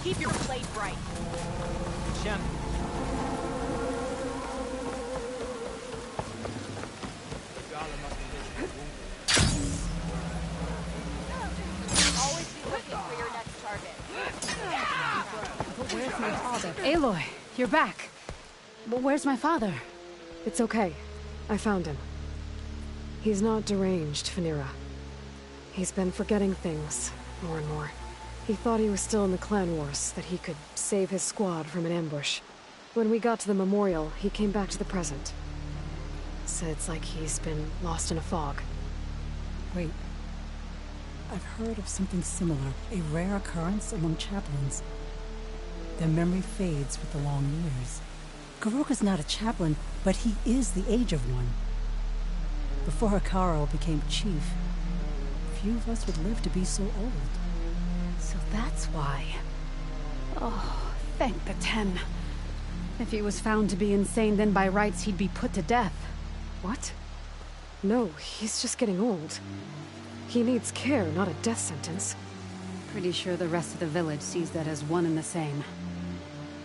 Keep your blade bright. Shem. Always be looking for your next target. But where's my father? Aloy, you're back. But where's my father? It's okay. I found him. He's not deranged, Fanira. He's been forgetting things, more and more. He thought he was still in the clan wars, that he could save his squad from an ambush. When we got to the memorial, he came back to the present. Said it's like he's been lost in a fog. Wait. I've heard of something similar, a rare occurrence among chaplains. Their memory fades with the long years. Goroka's not a chaplain, but he is the age of one. Before Hikaru became chief, few of us would live to be so old. So that's why. Oh, thank the Ten. If he was found to be insane, then by rights he'd be put to death. What? No, he's just getting old. He needs care, not a death sentence. Pretty sure the rest of the village sees that as one and the same.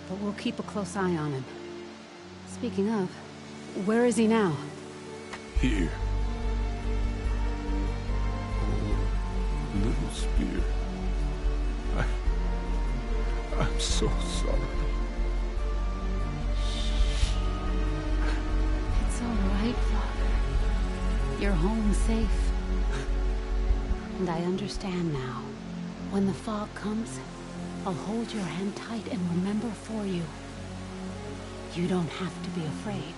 But we'll keep a close eye on him. Speaking of, where is he now? Here. Oh, little spear. I'm so sorry. It's all right, Father. You're home safe. And I understand now. When the fog comes, I'll hold your hand tight and remember for you. You don't have to be afraid.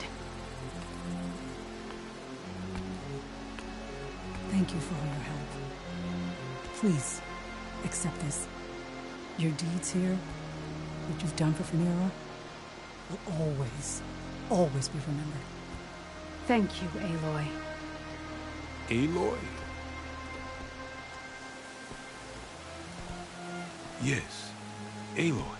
Thank you for all your help. Please, accept this. Your deeds here, what you've done for Fanira, will always, always be remembered. Thank you, Aloy. Aloy? Yes, Aloy.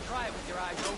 Try it with your eyes open.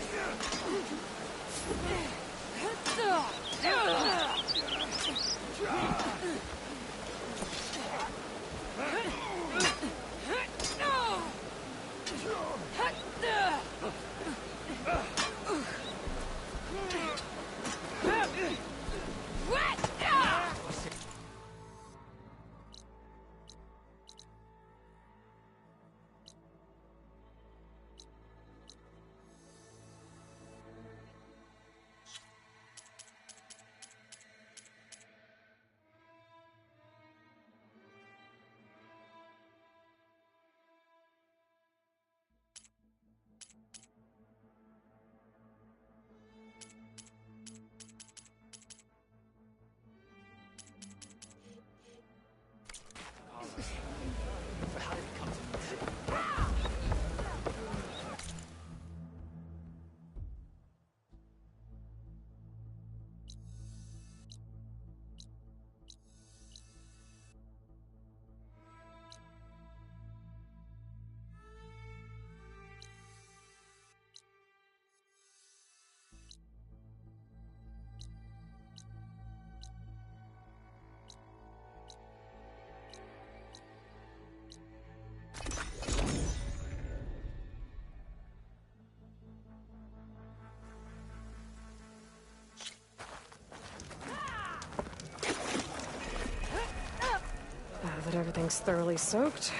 Everything's thoroughly soaked.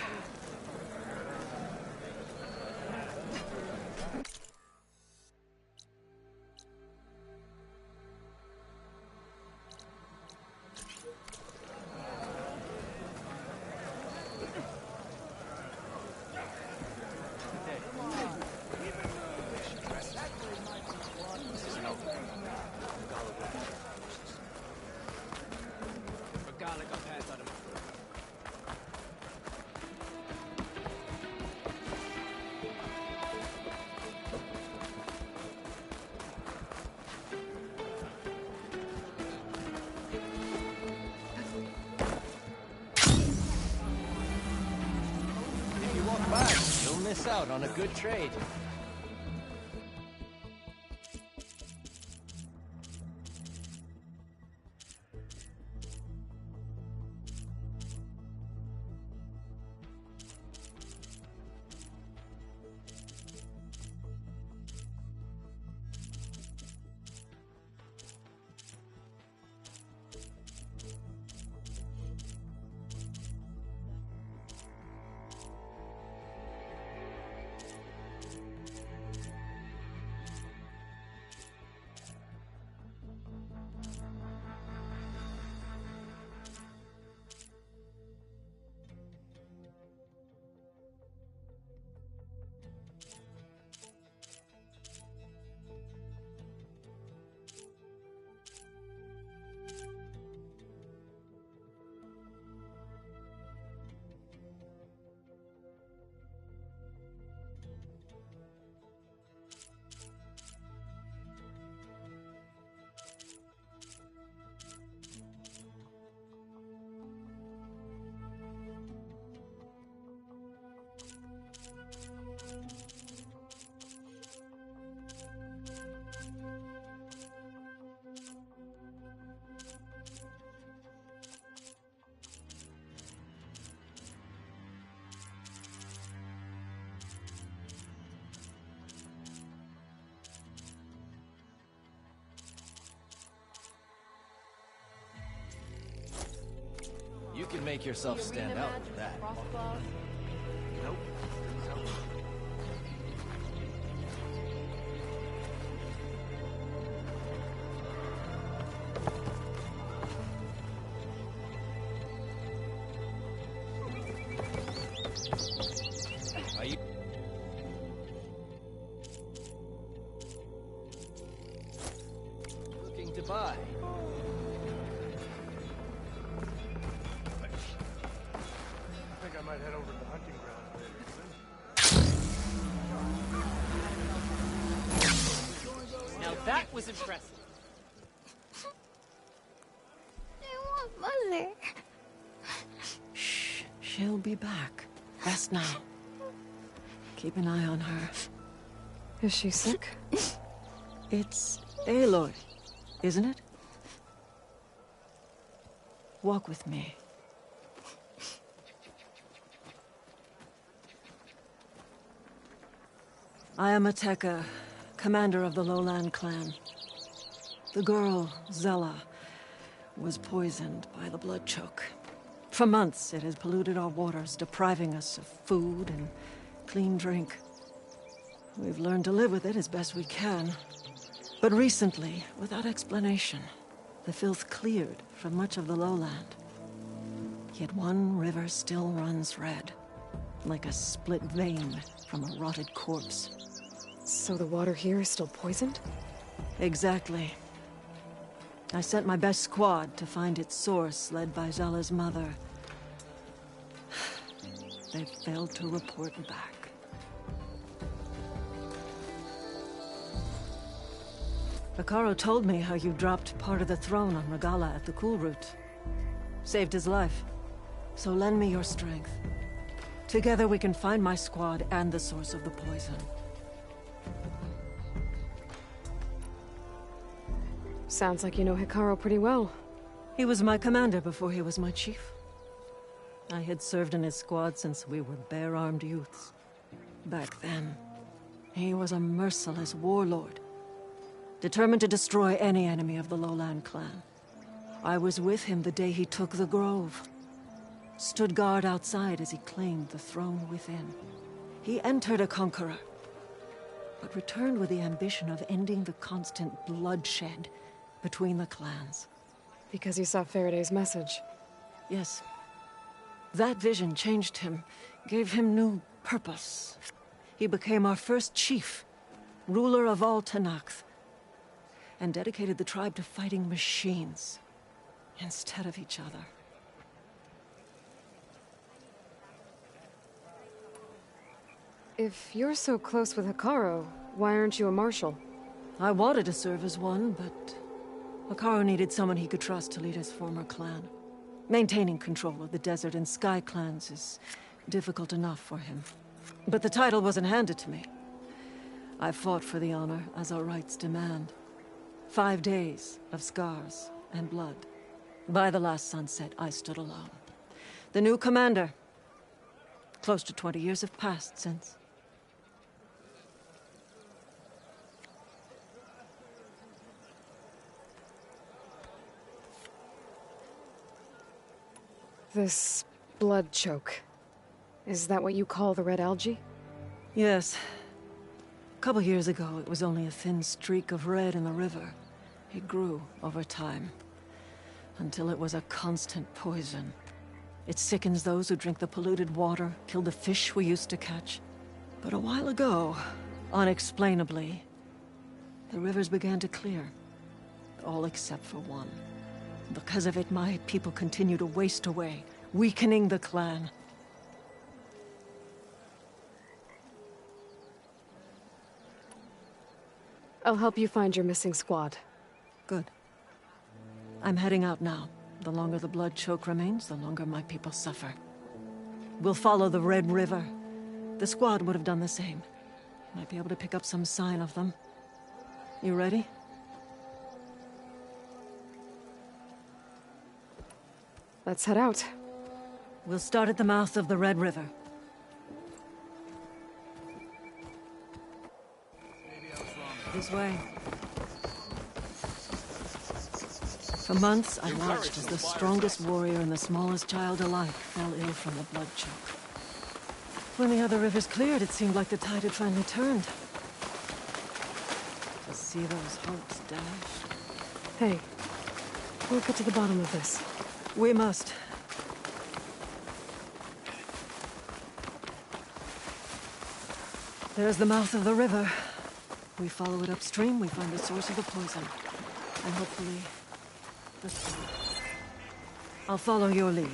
If you walk by, you'll miss out on a good trade. You can make yourself stand out with that. Nope. Are you looking to buy? I might head over to the hunting grounds later. Now that was impressive. I want Mother. Shh. She'll be back. Rest now. Keep an eye on her. Is she sick? It's Aloy, isn't it? Walk with me. I am Ateka, commander of the Lowland clan. The girl, Zella, was poisoned by the blood choke. For months, it has polluted our waters, depriving us of food and clean drink. We've learned to live with it as best we can. But recently, without explanation, the filth cleared from much of the lowland. Yet one river still runs red, like a split vein from a rotted corpse. So the water here is still poisoned? Exactly. I sent my best squad to find its source, led by Zella's mother. They failed to report back. Hekarro told me how you dropped part of the throne on Regala at the Cool Route. Saved his life. So lend me your strength. Together we can find my squad and the source of the poison. Sounds like you know Hekarro pretty well. He was my commander before he was my chief. I had served in his squad since we were bare-armed youths. Back then, he was a merciless warlord, determined to destroy any enemy of the Lowland clan. I was with him the day he took the Grove. stood guard outside as he claimed the throne within. He entered a conqueror, but returned with the ambition of ending the constant bloodshed between the clans. Because he saw Faraday's message. Yes. That vision changed him, gave him new purpose. He became our first chief, ruler of all Tenakth, and dedicated the tribe to fighting machines instead of each other. If you're so close with Hekarro, why aren't you a marshal? I wanted to serve as one, but Hekarro needed someone he could trust to lead his former clan. Maintaining control of the Desert and Sky clans is difficult enough for him. But the title wasn't handed to me. I fought for the honor, as our rights demand. 5 days of scars and blood. By the last sunset, I stood alone. The new commander. Close to 20 years have passed since. This blood choke. Is that what you call the red algae? Yes. A couple years ago, it was only a thin streak of red in the river. It grew over time, until it was a constant poison. It sickens those who drink the polluted water, killed the fish we used to catch. But a while ago, unexplainably, the rivers began to clear. All except for one. Because of it, my people continue to waste away, weakening the clan. I'll help you find your missing squad. Good. I'm heading out now. The longer the blood choke remains, the longer my people suffer. We'll follow the Red River. The squad would have done the same. Might be able to pick up some sign of them. You ready? Let's head out. We'll start at the mouth of the Red River. This way. For months, I watched as the strongest warrior and the smallest child alike fell ill from the blood choke. When the other rivers cleared, it seemed like the tide had finally turned. To see those hopes dashed. Hey, we'll get to the bottom of this. We must. There's the mouth of the river. We follow it upstream, we find the source of the poison. And hopefully... I'll follow your lead.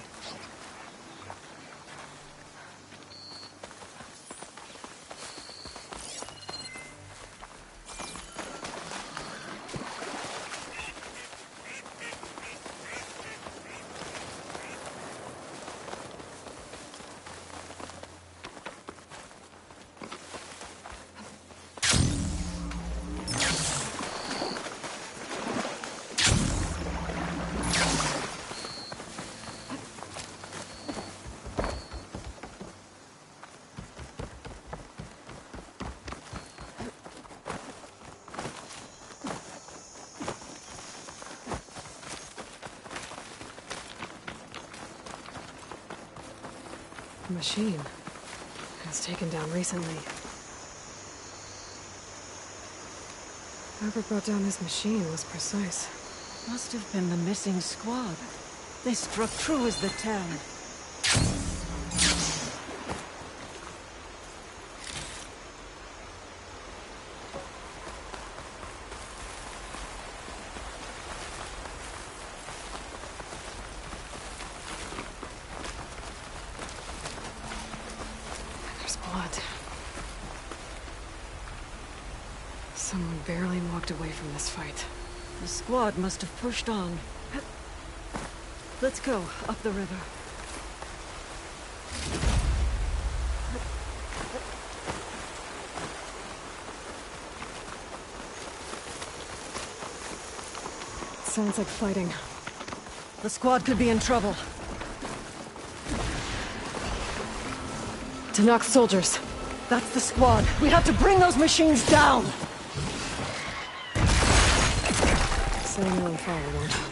The machine was taken down recently. Whoever brought down this machine was precise. Must have been the missing squad. They struck true as the town. There's blood. Someone barely walked away from this fight. The squad must have pushed on. Let's go, up the river. Sounds like fighting. The squad could be in trouble. Tenakth soldiers. That's the squad. We have to bring those machines down! Setting them on fire won't help.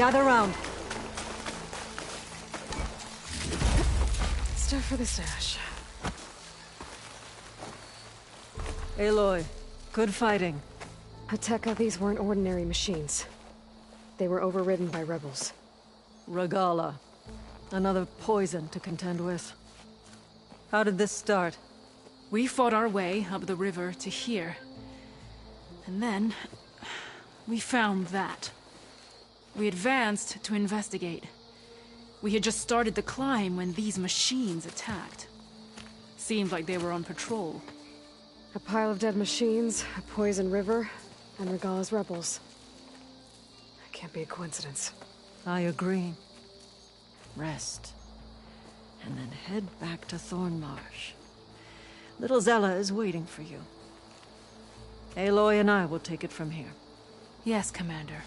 Gather round. Stuff for the stash. Aloy, good fighting. Hateka, these weren't ordinary machines. They were overridden by rebels. Regala. Another poison to contend with. How did this start? We fought our way up the river to here. And then... we found that. We advanced to investigate. We had just started the climb when these machines attacked. Seemed like they were on patrol. A pile of dead machines, a poison river, and Regala's rebels. That can't be a coincidence. I agree. Rest. And then head back to Thornmarsh. Little Zella is waiting for you. Aloy and I will take it from here. Yes, Commander.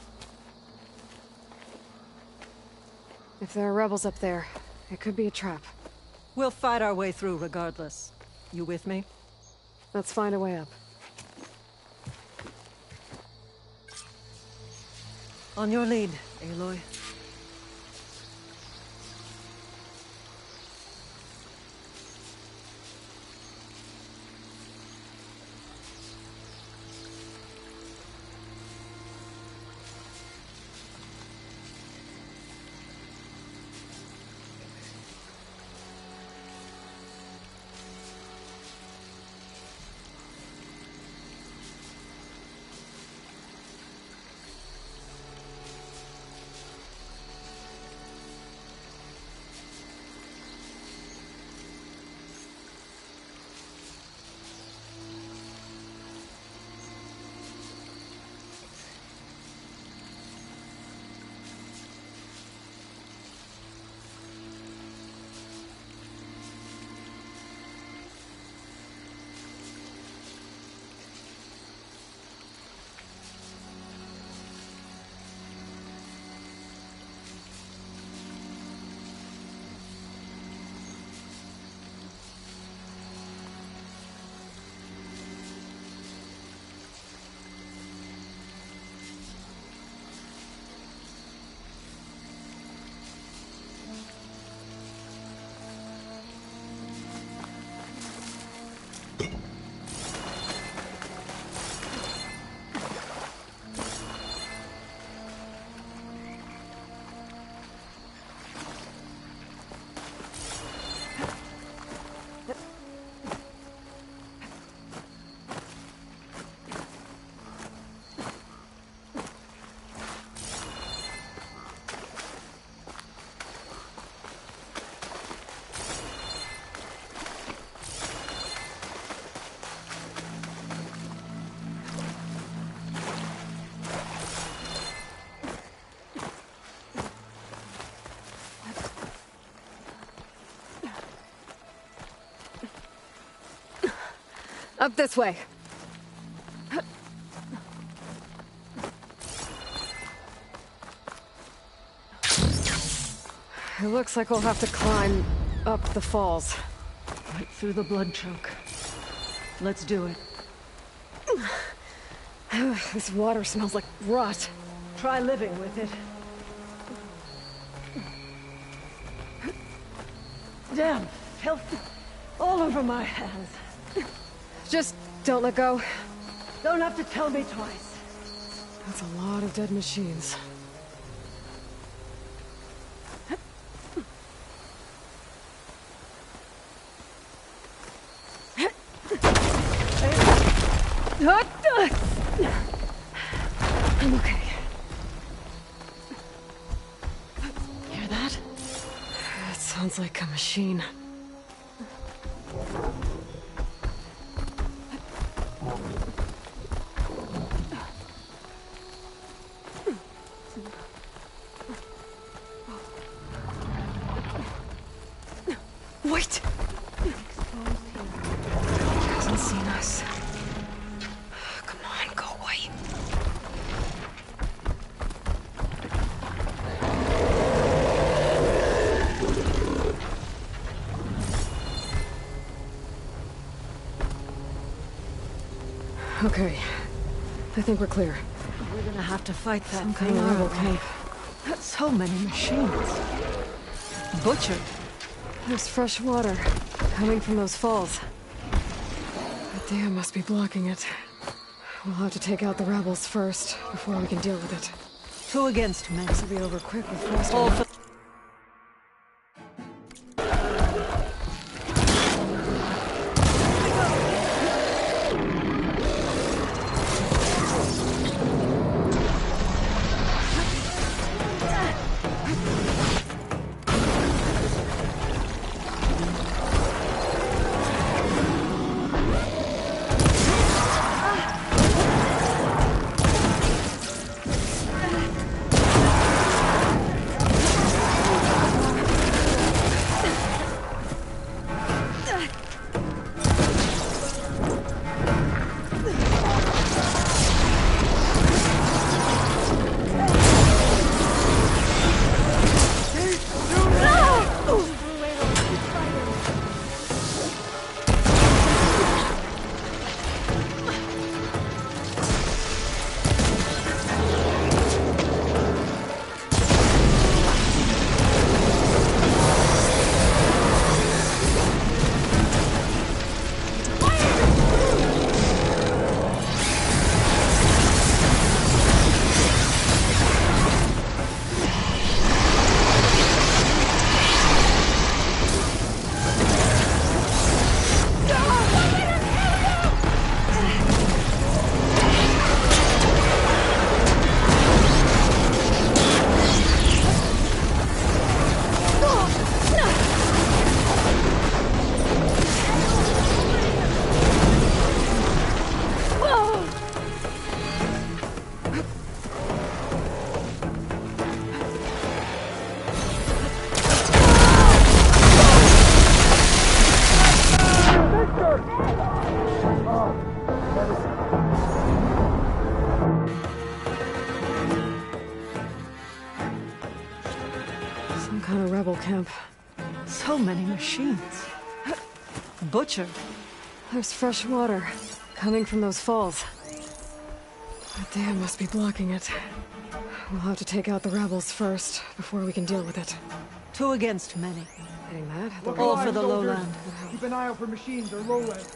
If there are rebels up there, it could be a trap. We'll fight our way through regardless. You with me? Let's find a way up. On your lead, Aloy. Up this way. It looks like we'll have to climb up the falls. Right through the blood choke. Let's do it. This water smells like rot. Try living with it. Damn, filth all over my hands. Just don't let go. Don't have to tell me twice. That's a lot of dead machines. I'm okay. Hear that? It sounds like a machine. Wait! He hasn't seen us. Come on, go away. Okay. I think we're clear. We're gonna have to fight that Some kind of rebel camp. So many machines. Butchered. There's fresh water coming from those falls. The dam must be blocking it. We'll have to take out the rebels first, before we can deal with it. 2 against many. This will be over quick with Frost. All for Some kind of rebel camp. so many machines. Butchered. There's fresh water coming from those falls. The dam must be blocking it. We'll have to take out the rebels first, before we can deal with it. 2 against many. Getting that? All for the lowland. Keep an eye out for machines or lowland.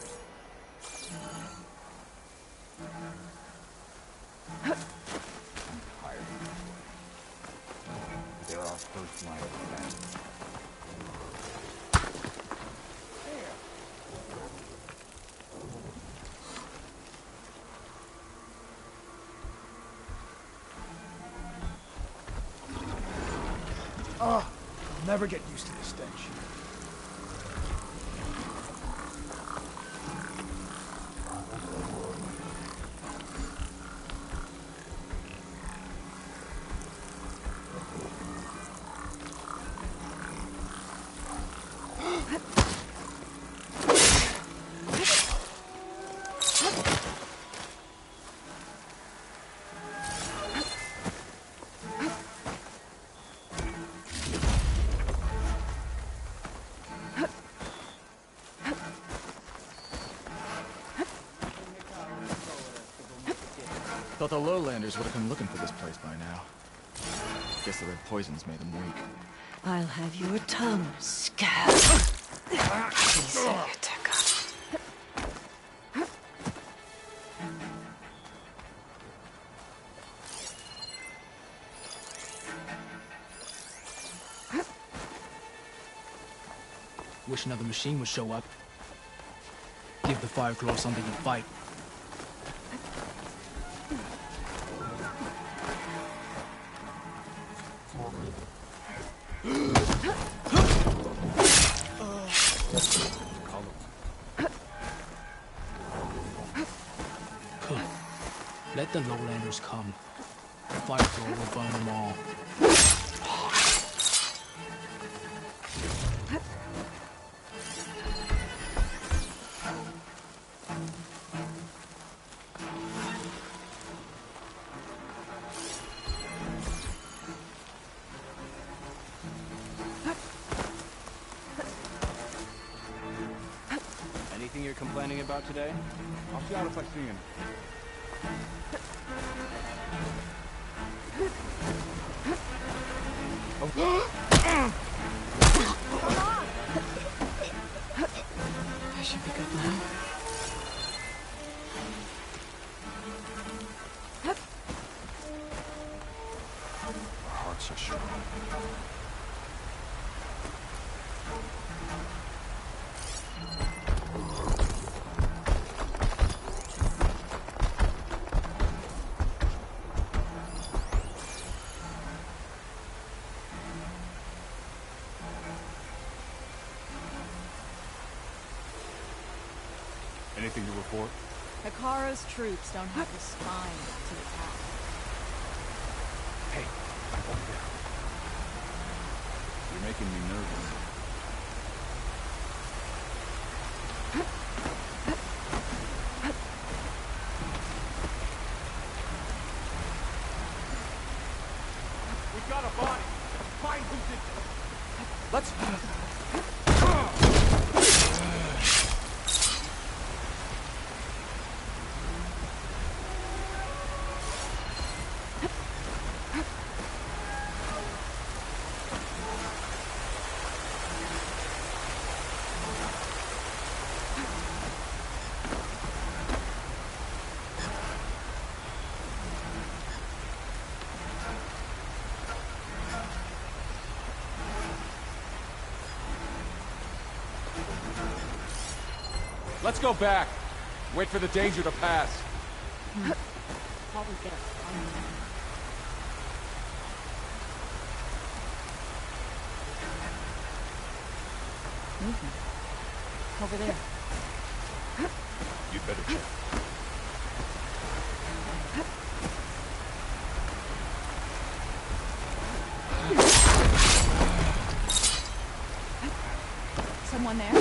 They're our first line of defense. I'll never get used to this stench. Thought the lowlanders would have come looking for this place by now. Guess the red poisons made them weak. I'll have your tongue, scab. Easy, Tekka. Wish another machine would show up. Give the Fireclaw something to fight. Let the lowlanders come. The Fireclaw will burn them all. Anything you're complaining about today? I'll shout if I see him. I should be good now. Our hearts are strong. Anything to report? Hikaru's troops don't have the spine to attack. Hey, I'm going down. You're making me nervous. We've got a body. Find who did this. Let's... Let's go back. Wait for the danger to pass. Probably get us on there. Movement. Over there. You'd better check. Someone there?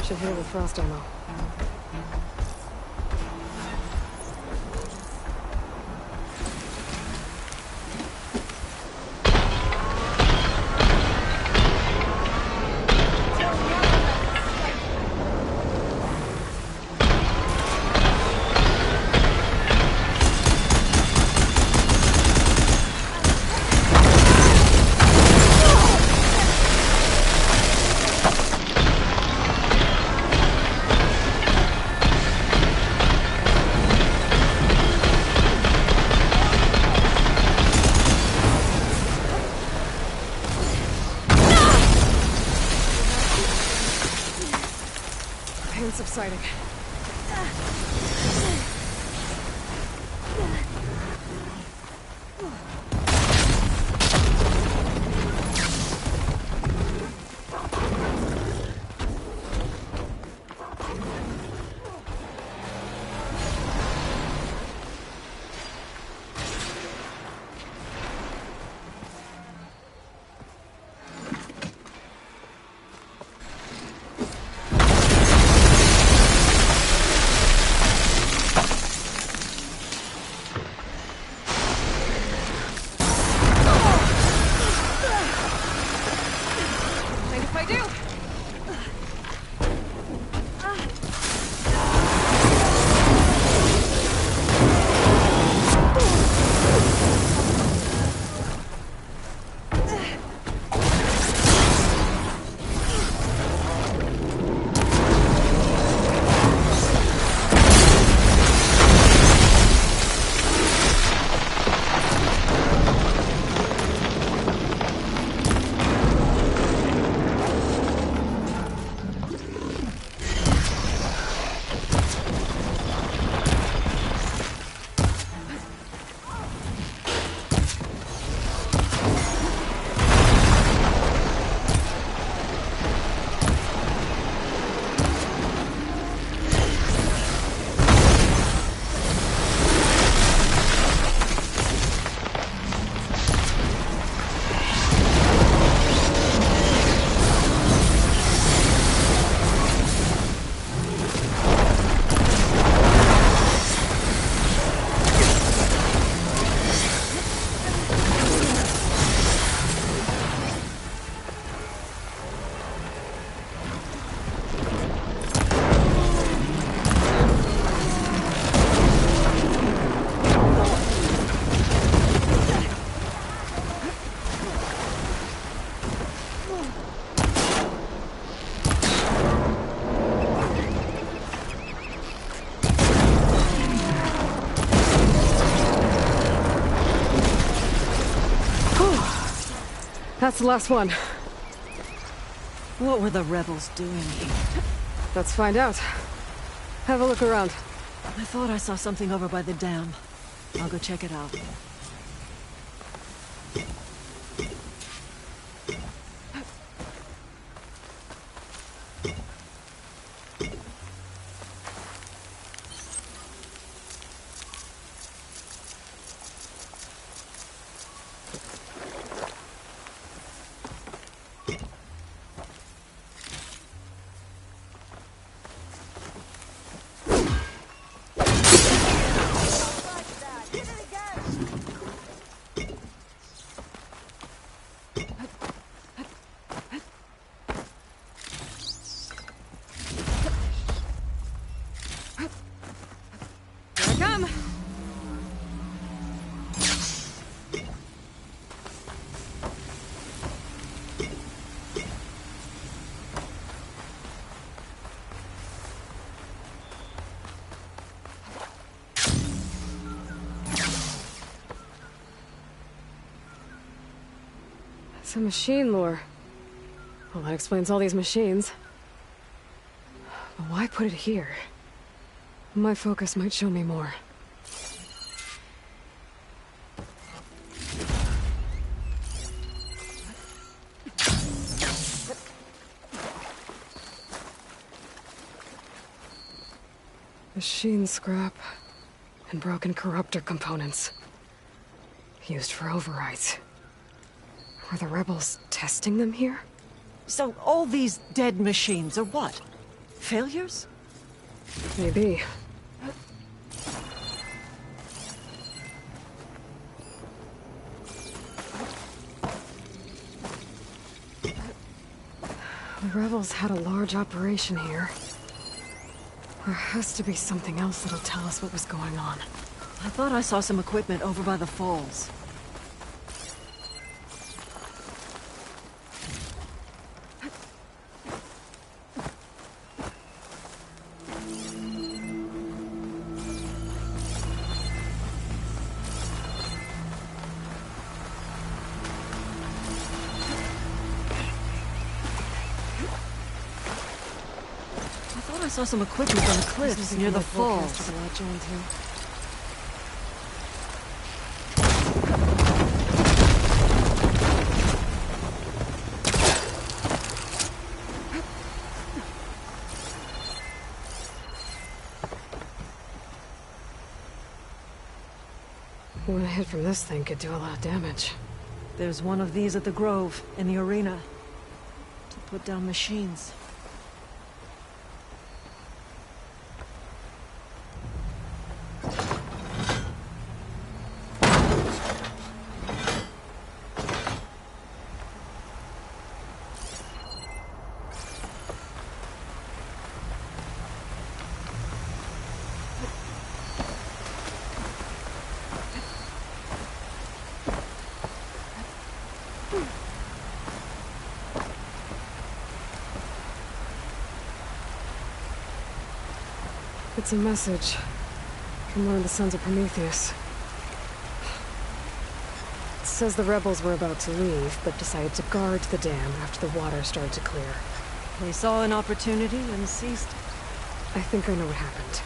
Should hit it with frost ammo. Pain subsiding. That's the last one. What were the rebels doing here? Let's find out. Have a look around. I thought I saw something over by the dam. I'll go check it out. It's a machine lore. Well, that explains all these machines. But why put it here? My focus might show me more. Machine scrap and broken corruptor components. Used for overrides. Were the rebels testing them here? So all these dead machines are what? Failures? Maybe. The rebels had a large operation here. There has to be something else that'll tell us what was going on. I thought I saw some equipment over by the falls. I saw some equipment on the cliffs near the falls. One hit from this thing could do a lot of damage. There's one of these at the Grove, in the arena. To put down machines. It's a message from one of the Sons of Prometheus. It says the rebels were about to leave, but decided to guard the dam after the water started to clear. They saw an opportunity and seized it. I think I know what happened.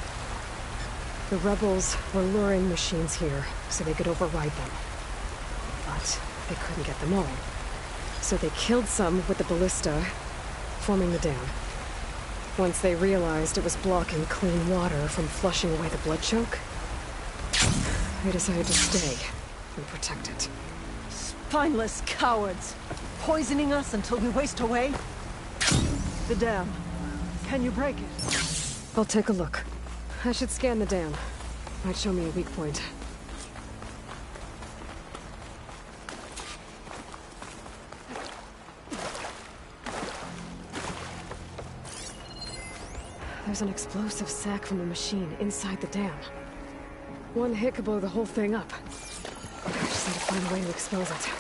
The rebels were luring machines here so they could override them. But they couldn't get them all. So they killed some with the ballista, forming the dam. Once they realized it was blocking clean water from flushing away the blood choke, they decided to stay and protect it. Spineless cowards! Poisoning us until we waste away? The dam. Can you break it? I'll take a look. I should scan the dam. Might show me a weak point. There's an explosive sac from the machine inside the dam. One hit could blow the whole thing up. I just need to find a way to expose it.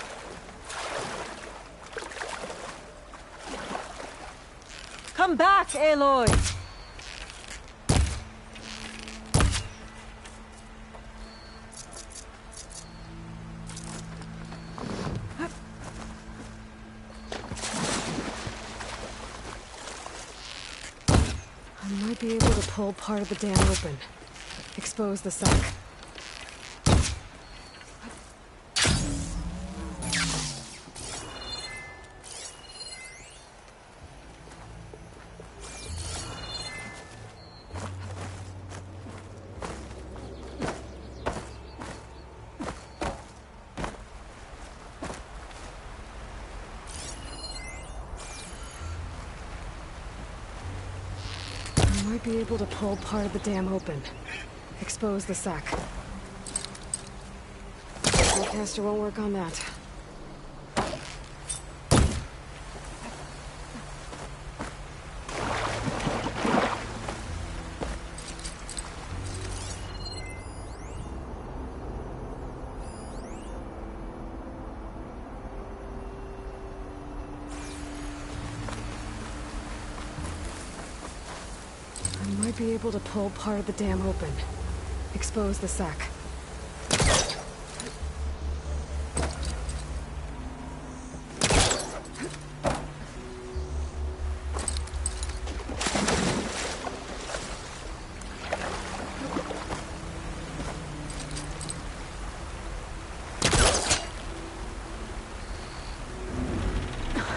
Come back, Aloy! might be able to pull part of the dam open. Expose the sack. Might be able to pull part of the dam open. Expose the sack. Spellcaster won't work on that. Might be able to pull part of the dam open. Expose the sack.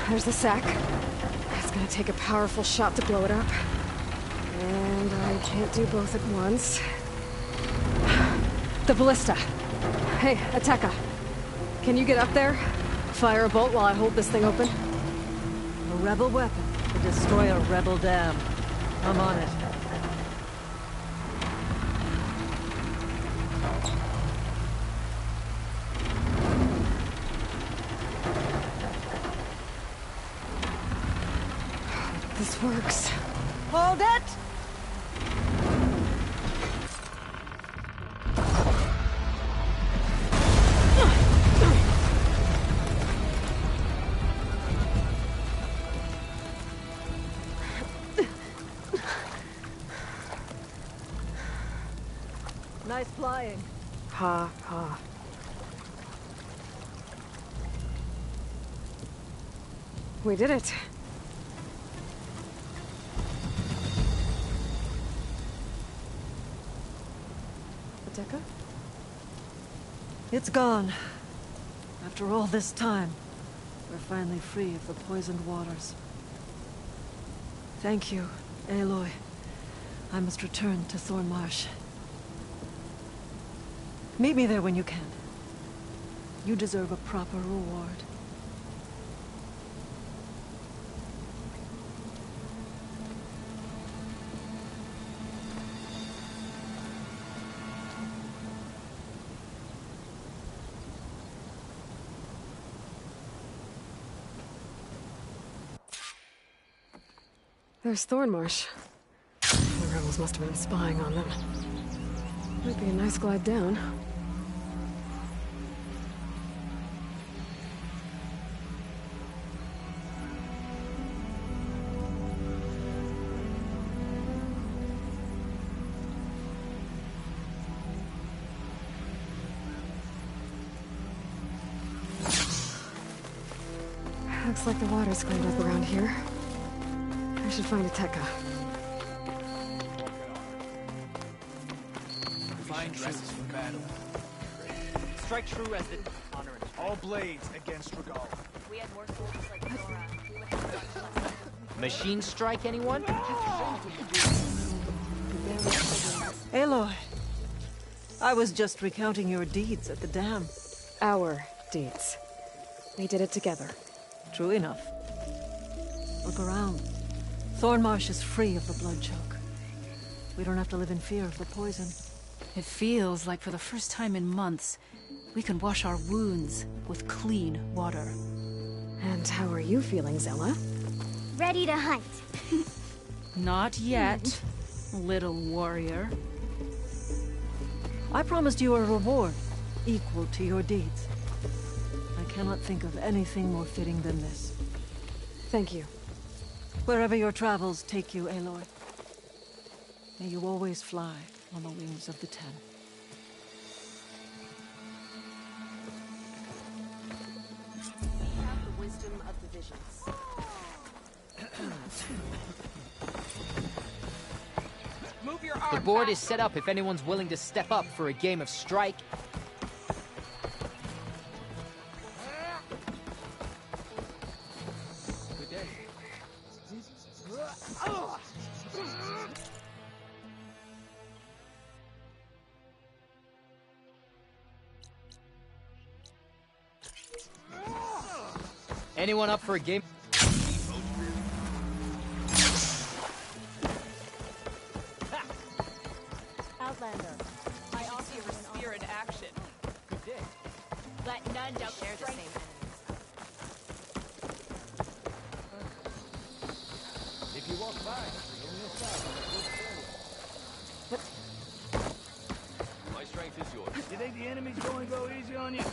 There's the sack. It's gonna take a powerful shot to blow it up. And I can't do both at once. The ballista. Hey, Ateka. Can you get up there? Fire a bolt while I hold this thing open? A rebel weapon to destroy a rebel dam. I'm on it. This works. Hold it! Nice flying. Ha, ha. We did it. Ateka? It's gone. After all this time, we're finally free of the poisoned waters. Thank you, Aloy. I must return to Thornmarsh. Meet me there when you can. You deserve a proper reward. There's Thornmarsh. The rebels must have been spying on them. Might be a nice glide down. Looks like the water's cleaned up around here. I should find Ateka. Fine dresses for battle. Strike true resident. Honor it. All blades against Regala. We had more soldiers like Nora. Machine strike, anyone? Aloy, I was just recounting your deeds at the dam. Our deeds. We did it together. True enough. Look around. Thornmarsh is free of the blood choke. We don't have to live in fear of the poison. It feels like for the first time in months, we can wash our wounds with clean water. And how are you feeling, Zella? Ready to hunt. Not yet, little warrior. I promised you a reward equal to your deeds. I cannot think of anything more fitting than this. Thank you. Wherever your travels take you, Aloy, may you always fly on the wings of the Ten. We have the wisdom of the visions. Move your The arm board back. is set up if anyone's willing to step up for a game of strike. Good day. Anyone up for a game? Outlander, I offer you a spear in action. Good day. But none don't share the same enemies. If you walk by, you'll miss out on the first area. My strength is yours. You think the enemy's going to go easy on you?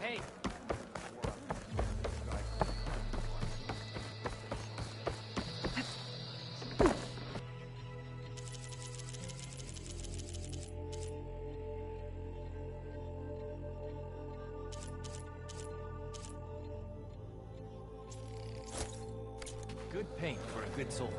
Hey, Good paint for a good soldier.